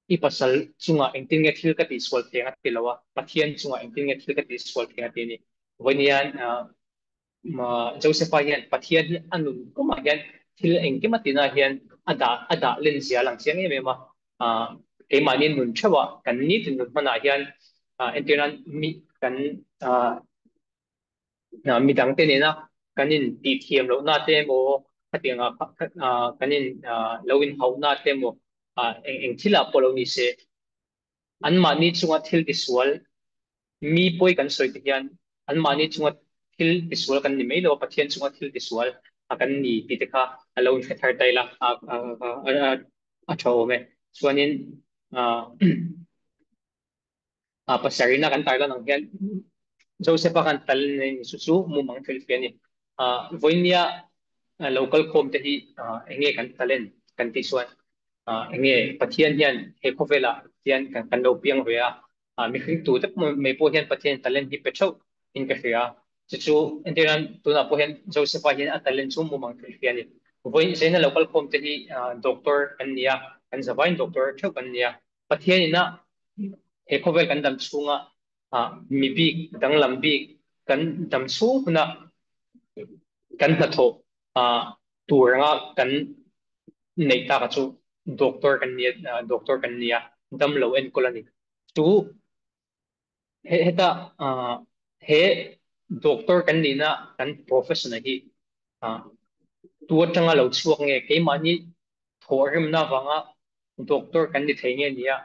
ipasal chunga engtin nge thil ka ti sual thenga tilawa pathian chunga engtin nge thil ka ti sual thenga te ni vanian Joseph hian pathian hi anun kuma hian thil engki matina hian ada len zia lang chiang em ema ke manin nun thawa kan ni tin nun mana hian enteran mi kan midang te ne na kanin ti thiam lo na te mo khatinga kanin loin hau na te mo eng thila polo ni se an ma ni chunga thil ti sual mi poi kan soi ti hian an mani chunga thil tiswal kan ni mai lo pathian chunga thil tiswal akan ni ti te kha alo in thar tai la a thaw me chuanin a pasarina kan tarla nang hian Joseph kan tal ni su chu mu mang thil fian ni voinia local com te hi enge kan talen kan ti suan enge pathian hian he khovela hian kan lo piang ve mi khring tu tak me po hian pathian talen hi pecho in ka hria chu chu enteran tuna po hian Joseph hian a talen chu mu mang thil fian ni voin sena local com te hi doctor kan nia kan zawain doctor theu kan nia pathian ina he khovel kan dam chunga mi bi dang lam bi kan dam chu na kan na tho turanga kan nei ta ka chu doctor kan nia dam lo en kolani chu heta he doctor kan ni na kan professional hi tu tanga lo chuak nge ke mani thorim na wanga doctor kan ni thei nge nia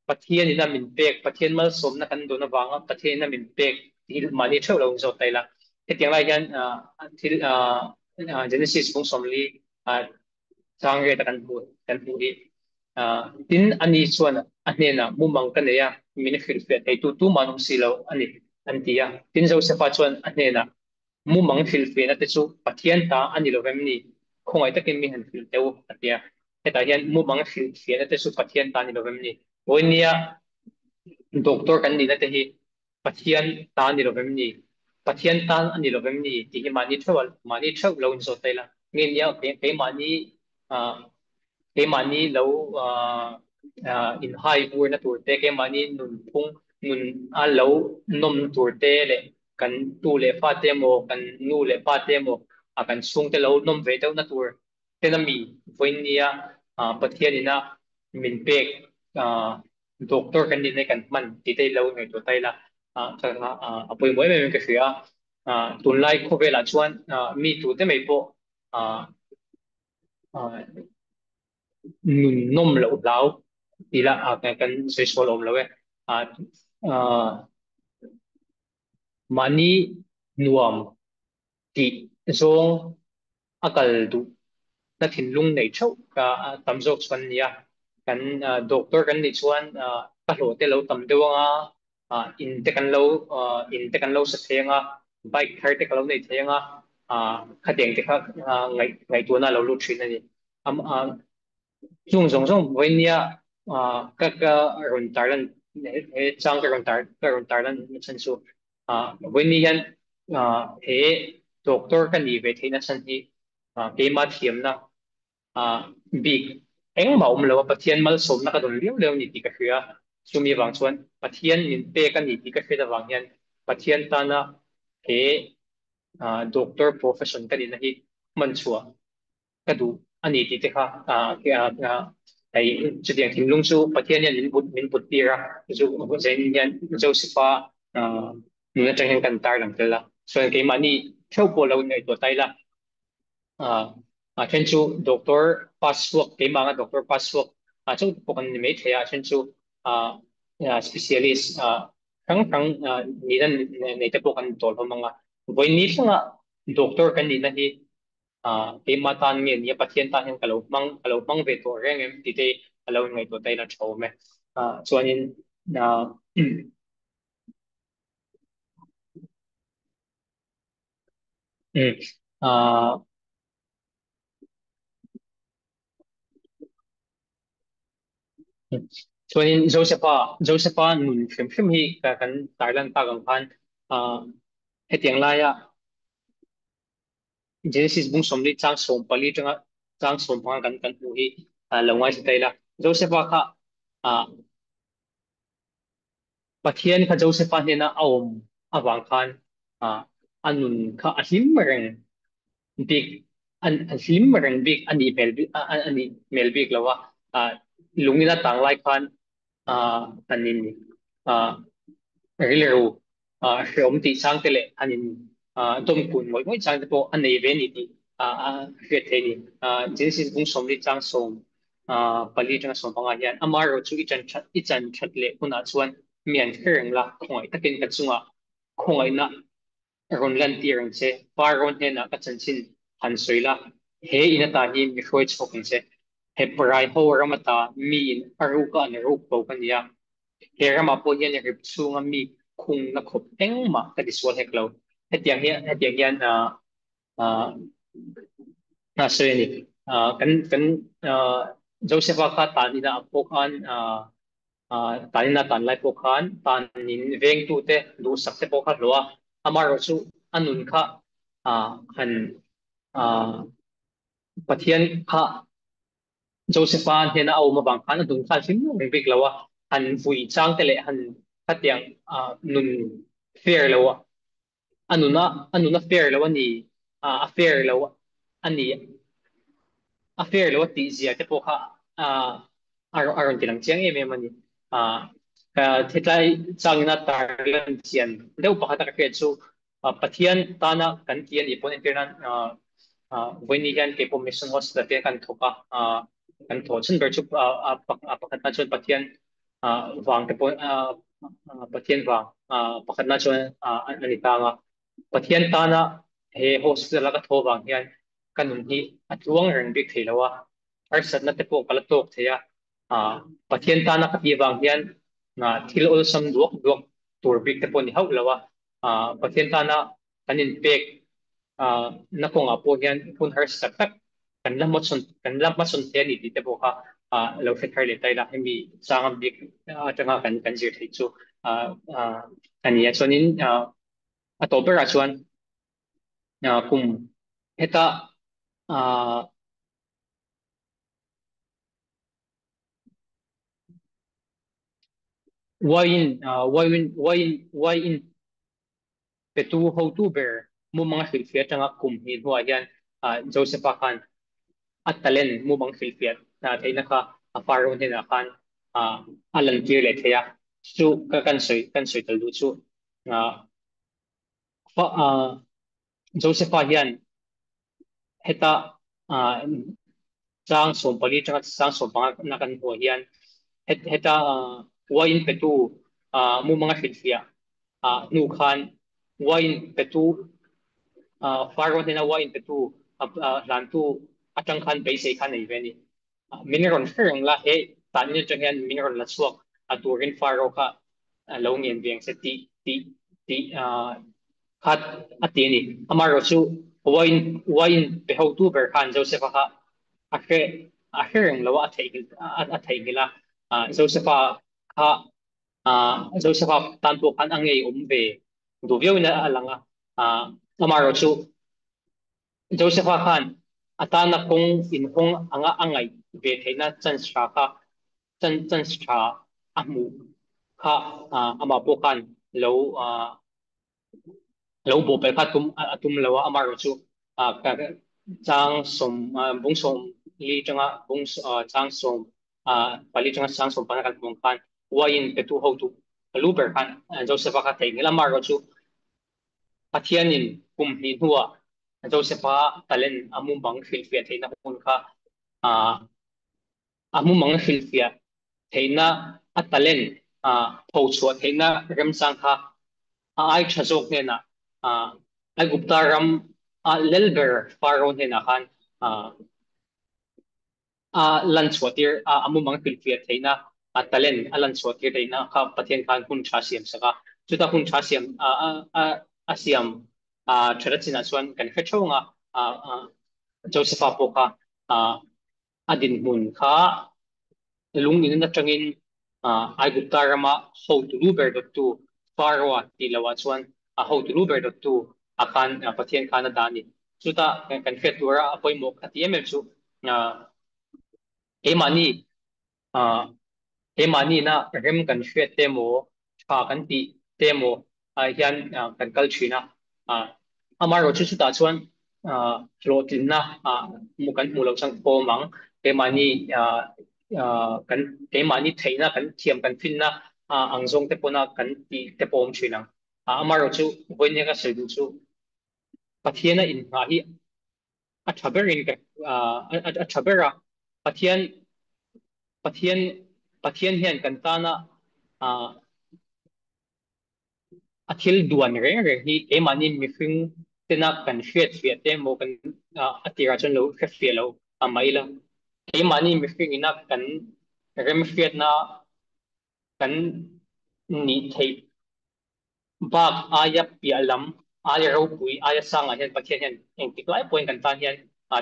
pathian ina min pek pathian mal som na kan do na wanga pathian ina min pek til mani theu lo zo tai la he tiang lai hian thil genesis bung som li sang re ta kan pu hi tin ani chuan a hne na mu mang kan ya min khil fe ei tu manung silo ani an tia tin zo se pa chuan a hne na mu mang fil fe na te chu pathian ta ani lo vem ni khongai takin mi han fil teu atia heta hian mu mang fil fe na te chu pathian ta ni lo vem ni oinia doctor kan ni na te hi pathian ta ni lo vem ni pathian ta ani lo vem ni ti hi mani thewal lo in zo taila nge nia ke mani ah, ke mani lo in hai bur na tur te ke mani nun phung nun a lo nom tur te le kan tu le fa te mo kan nu le fa te mo a kan sung te lo nom ve te na tur te na mi voin nia pathian ina min pek doctor kan ni ne kan man ti te lo ngai to tai la apoi moi me ke sia tun lai kho ve la chuan mi tu te mai po nôm lẩu láo thì là cái sai số lồng lẩu ấy à à mani nuam ti zong akal du na thin lung nei chau ka tam jok chuan nia kan doctor kan ni chuan ka hlo te lo tam deuanga in te kan lo sa thenga bike thar te ka lo nei thenga khateng te kha ngai ngai tu na lo lu thin ani am chung zong zong với nia các run tar lan he chang cái run tar lan chân su với nia he doctor kan ni ve theina chan hi ke ma thiam na big eng ma lo pathian mal som na ka don liu leo ni ti ka hria sumi wang chuan pathian min pe kan ni ti ka hria wang hian pathian ta na he doctor profession kan ni na hi man chua ka du ani ti te kha ai chu tiang thing lung chu pathian yan min put tira chu zen yan josepha nu na tang kan tar lang tela so ke mani thau po lo nei to tai la chen chu doctor password ke manga doctor password chu po kan ni me thea chen chu specialist khang khang ni dan nei te po kan tol manga voi ni thanga doctor kan ni na hi ke matan nge ni pathian ta hen kalau mang ve to reng em ti te alo ngai to tai na tho me chuanin mm ah chuanin Josepha nun hrim hi ka kan Thailand ta gang khan hetiang lai Genesis bung somli chang som pali changa chang som pa kan hu hi lawai sa taila Josepha kha pathian kha Josepha ne na awm awang khan anun kha ahim reng big an hlim reng big ani ani mel big lawa lungina tang lai khan tanin rilero hrom ti sang tele anin dom kun moi moi chang te po anei ve ni ti he the ni Genesis bung som li chang som pali chang som panga hian amaro chu i chan that le kuna chuan mian kering la khoi takin ka chunga khoi na ron lan tirang che paron he na ka chanchin han soila he ina ta hi mi khoi chokin che he prai ho ramata mi in aru ka ne ru ko kan ya he rama po hian rip chunga mi khung na khop engma ka diswal heklo hetiang hian a na seni kan Joseph kha ta ni na pokan tanin na tan lai po khan tan nin veng tu te du sak te po kha loa amaro chu anun kha han pathian kha Josephan hena au ma bang khan adun kha sim ring big lawa han fui chang te le han khatiang nun fair lawa anuna fair lawa ni a fair lawa ani a fair lawa ti zia te po kha aron tinang chiang em em ani ka thetlai changna tarlan chian deuh pakhat ka ke chu pathian tana kan tian ipon internan voini hian ke commission host te kan thoka kan tho chen ber chu pakhat na chon pathian wang te pon pathian wang pakhat na chon ani tanga pathian tana he hospital ka tho wang hian kanun hi atluang reng bik theilawa arsat na te po kala tok theya pathian tana ka ti wang hian thil ol sam duak duak tur bik te pon ni hau lawa pathian tana kanin pek na ko nga po hian phun har sak tak kan lam ma sun te ni ti te po kha lo fe thar le tai la hemi changam bik atanga kan zir thei chu ani ya chonin atopera chuan kum heta why in petu ho tu ber mu mga filfia tanga kum hi huwa hian Joseph Khan at talen mu bang filfiat na theina kha afaro ne na khan alan tir le theya chu ka kan soi tal du chu fa Joseph hian heta chang som pali chang som pang na kan ho hian heta wain petu mu mga filfia nu khan wain petu faro ne na wain petu lan tu atang khan pe se khan nei ve ni mineral ferng la he tan ni chang hian mineral la chuak aturin faro kha lo ngien vieng se ti khat atini amaro chu wain pe ho tu ber khan Joseph kha a hereng lo a thei gila Joseph kha Joseph tan tu khan angei ve du viau na alanga amaro chu Joseph Khan atana kong in kong anga angai ve theina chan sra kha chan sra amu kha ama po kan lo lo bo pe kha atum lo amaro chu ka chang som bung som li changa chang som pali changa chang som pa kan bung khan wain pe tu ho tu lu ber khan Joseph kha thei ngila maro chu pathianin kum hi huwa Joseph talen amu bang filfia theina hun kha amu mang filfia theina atalen pho chua theina rem sang kha ai thazok ne na ai gupta ram lelber faro ne na khan lan chwatir amu mang filfia theina talen alan chwatir theina kha pathian khan hun tha siam saka chuta hun tha siam asiam thadachina chuan kan khrechonga Joseph Poka adin mun kha lung in na tangin ai gupta rama ho tu lu ber dot tu farwa ti lawa chuan ho tu lu ber dot tu akan pathian khana dani chuta kan fetura apoi mok atm chu emani emani na rem kan fet temo tha kan ti temo hian kan kal thina amaro chu chu ta chuan flotin na mu kan mu lo chang po mang emani kan emani theina kan thiam kan fin na angzong te pona kan ti te pom thina amaro chu voine ka sedu chu pathiana in nga hi a thaberin ka a thabera pathian pathian pathian hian kan ta na athil duan re hi emani mifing tena kan fiat te mo kan atira chon lo fe lo amaila emani mifing ina kan rem fiat na kan ni thei bak aya pi alam aya ro pui aya sanga hen pathian hen eng tiklai point kan tan hian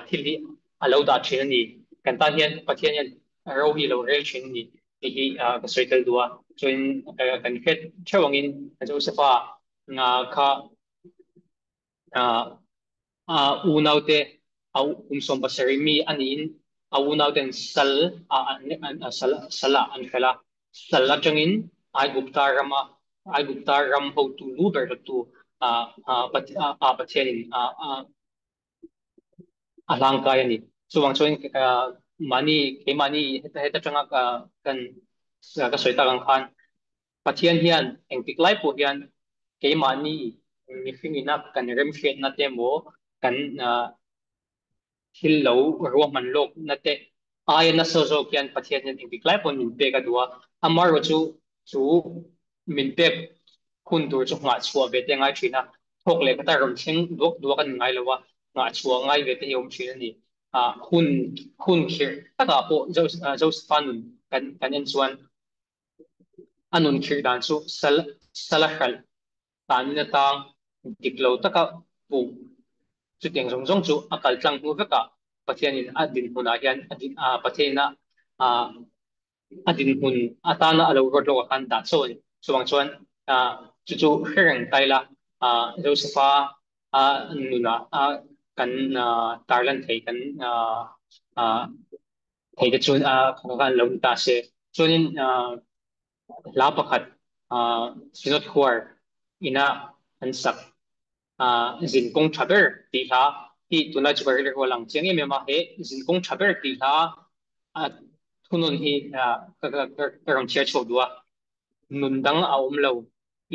thil hi alo da thin ni kan tan hian pathian hen ro hi lo rel thin ni ti hi ka soitel dua join kan het thewangin josepha nga kha unaute au umsom basari mi anin au unauten sala an fela sala changin ai gupta rama ai gupta ram ho tu lu ber tu pathianin alang kaya ni chuwang chuan mani ke mani heta heta changa kan ka soita kang khan pathian hian engtik lai po hian ke mani mi fingina kan rem hret na te mo kan thil lo ruam man lok na te ai na so zo kian pathian hian engtik lai po min pe ka duwa amar ro chu min pe kun tur chu nga chua ve te ngai thina thok le kata rom thing dok dok kan ngai lawa nga chua ngai ve te yom thina ni hun hun khir taka po Joseph kan en chuan anun khir dan chu salahal tan na tang diklo taka pu chu tiang zong zong chu akal tlang hu veka pathianin adin huna hian adin pathiana a adin hun atana alo rod lo kan da chon chuang chuan chu chu hereng taila Josepha nuna kan tarlan thei kan thei ka chun kan lo ta se chuanin la pakhat sinot huar ina an sak zin kong thaber ti hla hi tunai chu ber ko lang cheng em ma he zin kong thaber ti hla thunun hi ka ram chia chho dua nun dang a lo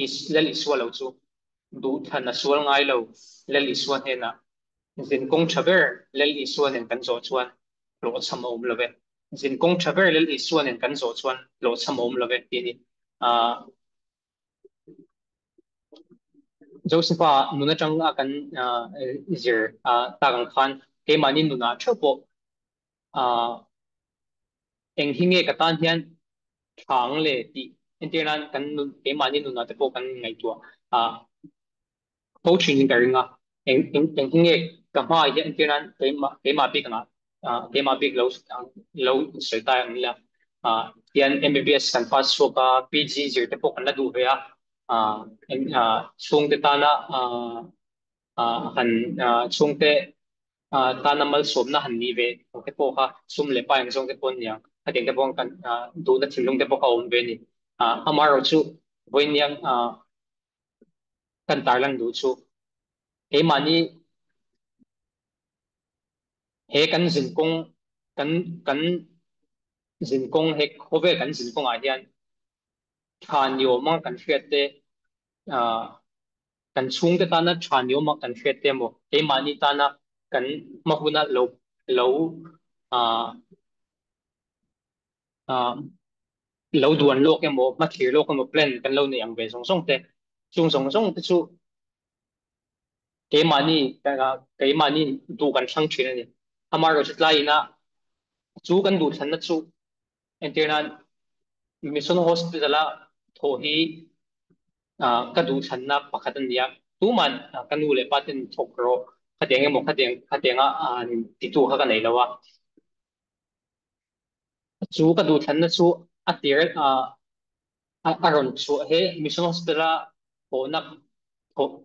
is lel iswa lo chu du than a sual ngai lo lel iswa he na zin kong thaber lel iswa nen kan zo chuan lo cham lo ve zin kong thaber lel iswa nen kan zo chuan lo cham lo ve ti ni Josepha nuna chang akan zir tagang khan ke mani nuna chopo eng hinge katan hian thang le ti entenan kan nun ke mani nuna te po kan ngai tua coaching ka ringa eng hinge ka ma ya entenan ke ma pi kana ke ma pi lo sai ta ang la yan MBBS kan pas so ka PG zir te po kan la du ve chung te ta na han chung te ta na mal som na han ni ve te po kha sum le pa yang song te pon yang ha teng te pon kan du na thilung te po ka om ve ni amaro chu voin yang kan tar lang du chu he mani he kan zin kong kan zin kong he khove kan zin kong a hian than yo ma kan hriat te kan chung te ta na than yo ma kan hriat te mo he mani ta na kan mahuna lo à à lâu đuổi lô cái mô mà khi lô cái mô plan kan lâu này ang về song song te chung song song te chu cái mani du kan sang thina ni amar ro chtlai na chu kan du than na chu enternan mission hospital a tho hi ka du than na pakhatan dia tu man kan nu le patin thok ro khateng mo khateng a ti tu kha ka nei lawa chu ka du than na chu atir aron chu he mission hospital ho na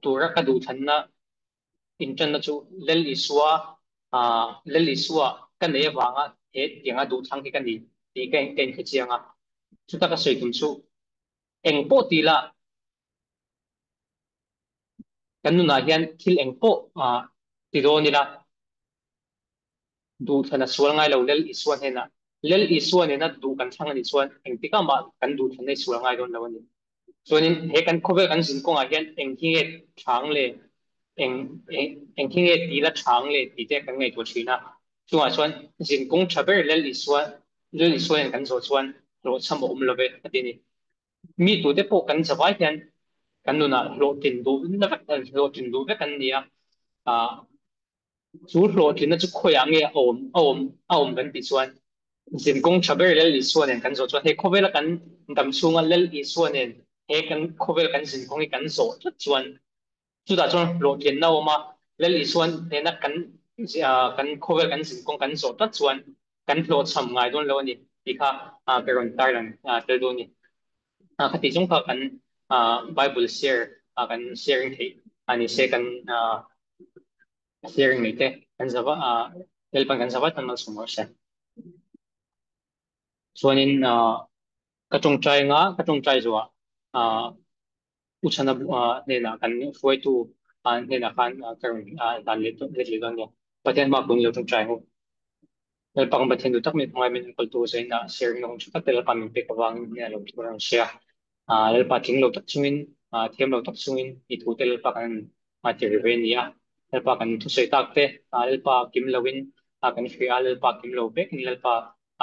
tura ka du than na in na chu lel iswa kan ne wanga he tianga du thang ki kan ni ti ken ke chianga chu ta ka soi tum chu eng po ti la kan nu na hian thil eng po ti ro ni la du thana sual ngai lo lel iswa he na lel iswa ne na du kan thang ni chuan eng ti ka ma kan du than nei sual ngai don lo ni chuanin he kan khobe kan sin ko nga hian eng hi thang le eng eng hi ti la thang le ti te kan ngai to thina chunga chuan jin kong thaber lel iswa kan zo chuan ro cham lo ve atini mi tu te po kan zawai hian kan nu na lo tin du na vek lo tin du vek kan nia a chu lo tin na chu khoya nge om kan ti chuan zin kong chaber lel i suan en kan zo chuan he khovel kan dam chunga lel i suan en he kan khovel kan zin kong i kan zo chuan chu da chuan lo tin na oma lel i suan he na kan kan khovel kan zin kong kan zo ta chuan kan lo cham ngai don lo ni ti kha peron tar lan tel do ni khati chung kha kan bible share kan sharing thei ani se kan sharing nei te kan zawa tel pan kan zawa tan mal sumo se chuanin katung trai nga katung trai zuwa uchana ne na kan foi tu ne na kan karon dan le don ne pathian ma kun lo tung trai ho dahil pa kung ba't hindi tak may mga min kultura sa na sharing ng chukat dahil pa min pikawang niya lo kurang siya dahil pa ting lo tak sungin tiyam lo tak sungin itu dahil pa kan matiriwen niya dahil pa kan tusay takte dahil pa kim lawin kan fiya dahil pa kim lo be dahil pa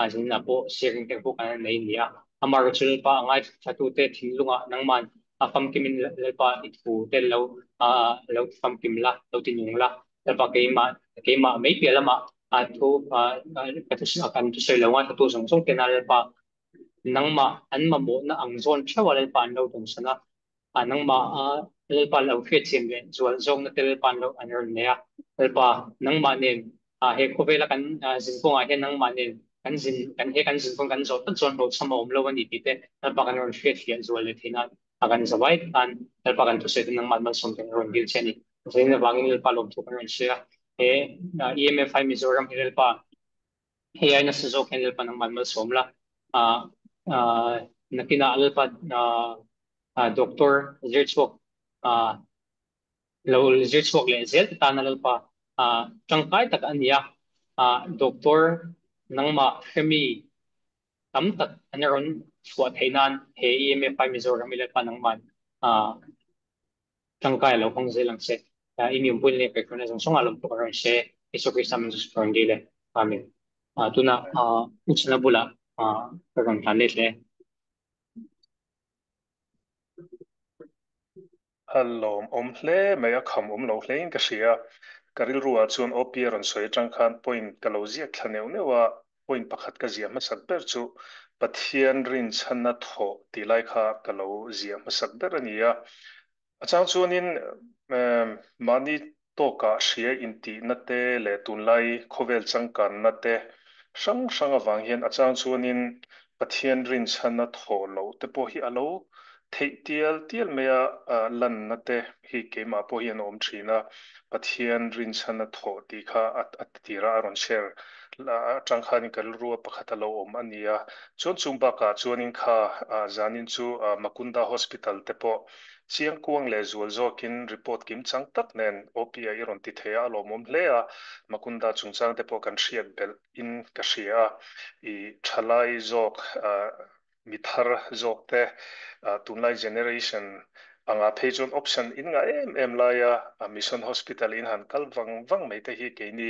sin na po sharing te po kan na niya amaro chul pa angay chatute tinlunga nang man fam kimin dahil pa itu dahil lo fam kimla lo tinyungla dahil pa kay ma may piyala ma thu katus akan tu sei lawan tu song song kenal pa nang ma an ma mo na ang zon thawal pa an lo dong sana anang ma le pa lo khe chin le zual zong na tel pan lo an ron ne le pa nang ma nen he ko vela kan zin ko he nang ma nen kan he kan zin ko kan zo tan zon ro sama om lo ni ti te le pa kan ron khe thian zual le thina akan zawai kan le pa kan tu sei nang ma som ten ron gil cheni zein na wangin le pa lo tu kan ron sia he EMFI Mizoram Hilpa he ay nasasok Hilpa ng Malmal Somla na kinaalpa na Dr. Zirchwok law Zirchwok Lenzel tanalpa tangkay tak aniya Dr. nang ma Femi tamtak anaron swat hainan he EMFI Mizoram Hilpa ng man tangkay law kung zilang se inyong pun ni pekona sang songalom to karon se iso Krista man sus parangile amin tuna utsna bula karon planet le Hello, hle maya kham lo hle in ka sia karil ruwa chuan opia ron soi tang khan point kalozia thlaneu ne wa point pakhat ka zia ma sak ber chu pathian rin channa tho tilai kha kalo zia ma sak ber ania achang chuanin mani to ka sia inti na te le tunlai khovel changkan na te sang sang awang hian achang chuanin pathian rin channa tho lo te po hi alo thei tial maya lan na te hi keima po hian om thina pathian rin channa tho ti kha at tira aron share la atang khani kal ruwa pakhat lo om ania chuan chumba ka chuanin kha zanin chu makunda hospital te po chiang kuang le zual zokin report kim chang tak nen OPI iron ti thea lo mom hlea makunda chungchang te po kan hriat bel in ka hria I thalai zok mithar zok te tunlai generation anga pheichon option in nga em laia mission hospital in han kal wang mai te hi ke ni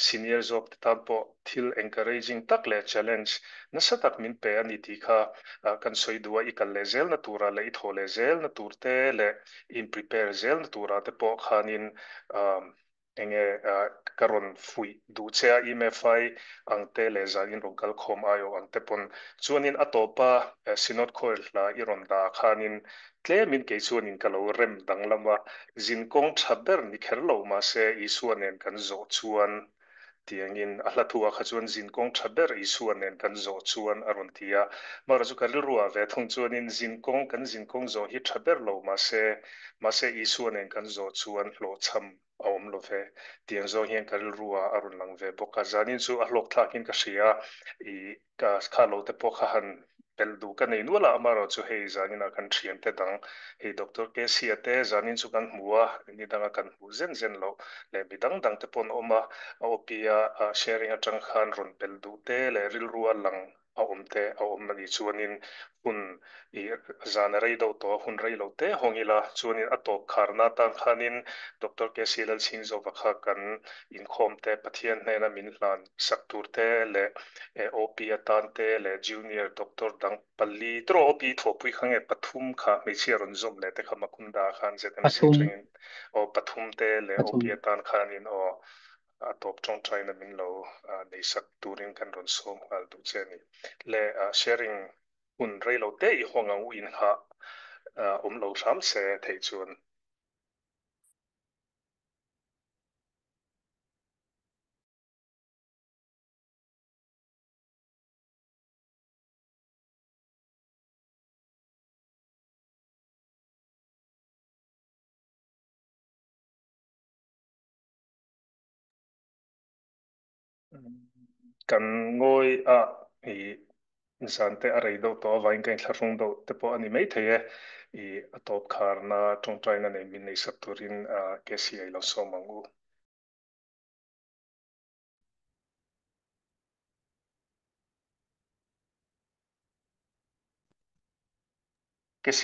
senior zok te tan po thil encouraging tak le challenge na satak min pe ani ti kha kan soi duwa I kal le zel na tura le I thole zel na turte le in prepare zel na tura te po khanin enge karon fui du chea IMFI angte le zangin rongkal khom ayo angte pon chuanin atopa sinot khoil la iron da khanin tle min ke chuanin kalo rem danglama zinkong thaber ni kherlo ma se isuanen kan zo chuan tiangin ahlathua kha chuan zinkong thaber isuanen kan zo chuan aron tia mara chu karil ruwa ve thong chuanin zinkong kan zinkong zo hi thaber lo ma se isuanen kan zo chuan hlo cham awm lo ve tiang zo hian karil ruwa arun lang ve boka zanin chu a hlok thlakin ka hria I ka khalo te po kha han pel du ka nei nuala amaro chu hei zanin a kan thian te dang hei doctor ke sia te zanin chu kan hmua ni danga kan hmu zen lo le bidang dang te pon oma opia sharing atang khan ron pel du te le ril ruwa lang a omte a om mani chuanin hun I zana rei do to hun rei lo te hongila chuanin a top kharna tan khanin Dr. Kesilal Singzo vakha kan in khom te pathian hena min hlan saktur te le OP atan te le junior doctor dang palli tro OP thopui khange pathum kha me chiaron zom le te khama kunda khan ZMC pathum train o pathum te le OP pathum atan khanin o top chong China min lo nei sak turin kan ron som hal du cheni le sharing hun rei lo te I honga u in ha lo sam se thei chuan kan ngoi I insan te arei do to vain kain thlarung do te po ani mai thei I atop khar na tong China nei min nei sak turin KCI lo somangu KC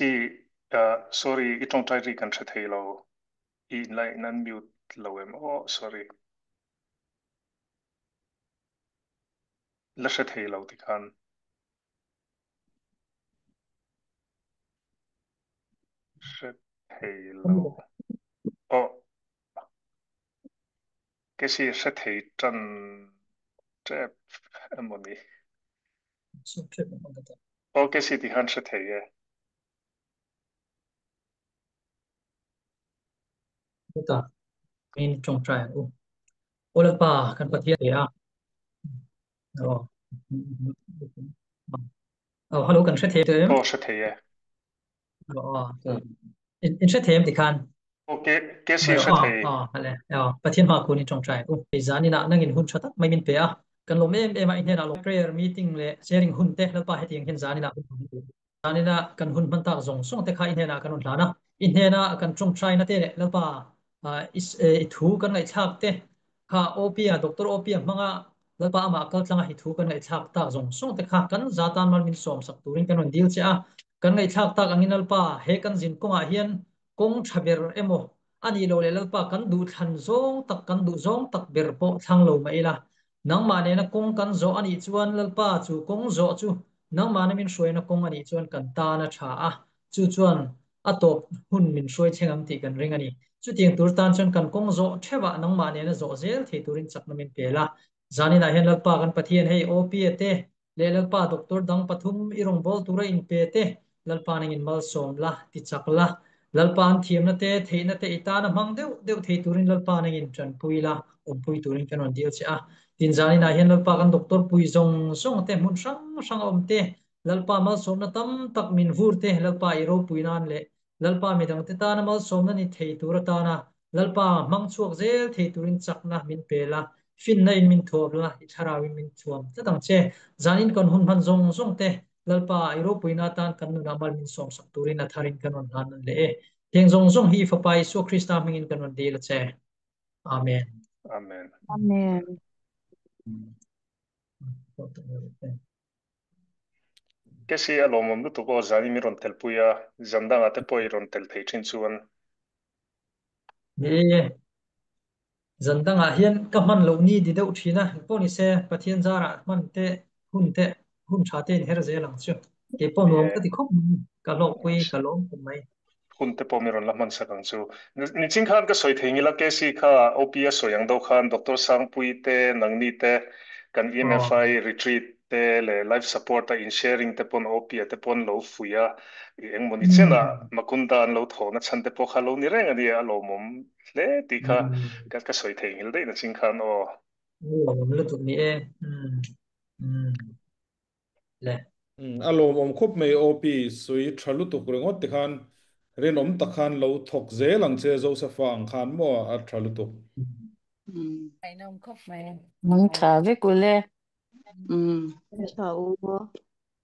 sorry I tong Chai ri kan the thei lo I lai nan mute lo em sorry la the thei lo ti khan the thei lo KC the thei chan trap amoni KC ti han the thei ta min trong trai ola pa kan pathian ya hello kan the them the thei in the them ti khan KC the thei hale pathian ma kun in trong trai pe zani na nangin hun chata mai min pe kan lo em em in hena lo prayer meeting le sharing hun te la pa hetiang hen zani na kan hun man ta zong song te kha in hena kan hun hlana in hena kan trong trai na te la pa is thu kan ngai thak te kha op doctor op manga la pa ma kal tlanga hi thu kan ngai thak ta zong song te kha kan zatan mal min som sak turin kan on deal che kan ngai thak ta anginal pa he kan jin konga hian kong thaber emo ani lo le pa kan du than zong tak kan du zong tak ber po thang lo mai la nang ma ne na kong kan zo ani chuan lal pa chu kong zo chu nang ma na min shoi na kong ani chuan kan ta na tha chu chuan atop hun min shoi chengam ti kan ring ani chu tiang tur tan chuan kan kong zo thewa nang ma ne na zo zel thei turin chak na min pela zani na hian lal pa kan pathian hei op te le lal pa doctor dang pathum irong bol tura in pe te lal pa nangin mal som la ti chak la lalpan thiam na te thei na te ita na mang deuh deuh thei turin lalpa nangin tran pui la pui turin kan on deal cha tin zani na hian lalpa kan doctor pui zong song te mun sang sang om te lalpa mal som na tam tak min vur te lalpa iro pui nan le lalpa mi dang te ta na mal som na ni thei tur ta na lalpa mang chuak zel thei turin chak na min pe la fin na in min thop la I tharawin min chuam ta dang che zanin kon hun han zong zong te lalpa iro puina tan kan nu namal min som sak turin a tharin kan on han le theng zong zong hi fa pai so krista mingin kan on dil che amen Amen. KC alomom du to ko zani mi ron tel puya zandang ate poi ron tel thei chin chuan zandang a hian ka man lo ni di deuh thina poni se pathian zara man te hun tha te her ze lang chu ke pon nom ka ti khop ka lo pui ka lo mai hun te po mi ron laman sakang chu ni ching khan ka soi thei la KC kha OPS soyang do khan Dr. Sang pui te nangni te kan EMFI retreat te le life support ta in sharing te pon OP te pon lo fuya eng moni chena makunda an lo thona chan te po kha lo ni reng ani alomom le ti kha ka soi thei ngil dei na ching khan lo tu ni le alom om khup mai op sui thalu tu kurengot ti khan ren om ta khan lo thok ze lang che Joseph ang khan mo a thalu tu Ai nom khóc mày. Mong thả với cô lê. Chào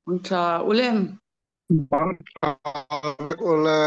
Mong thả u lem. Ole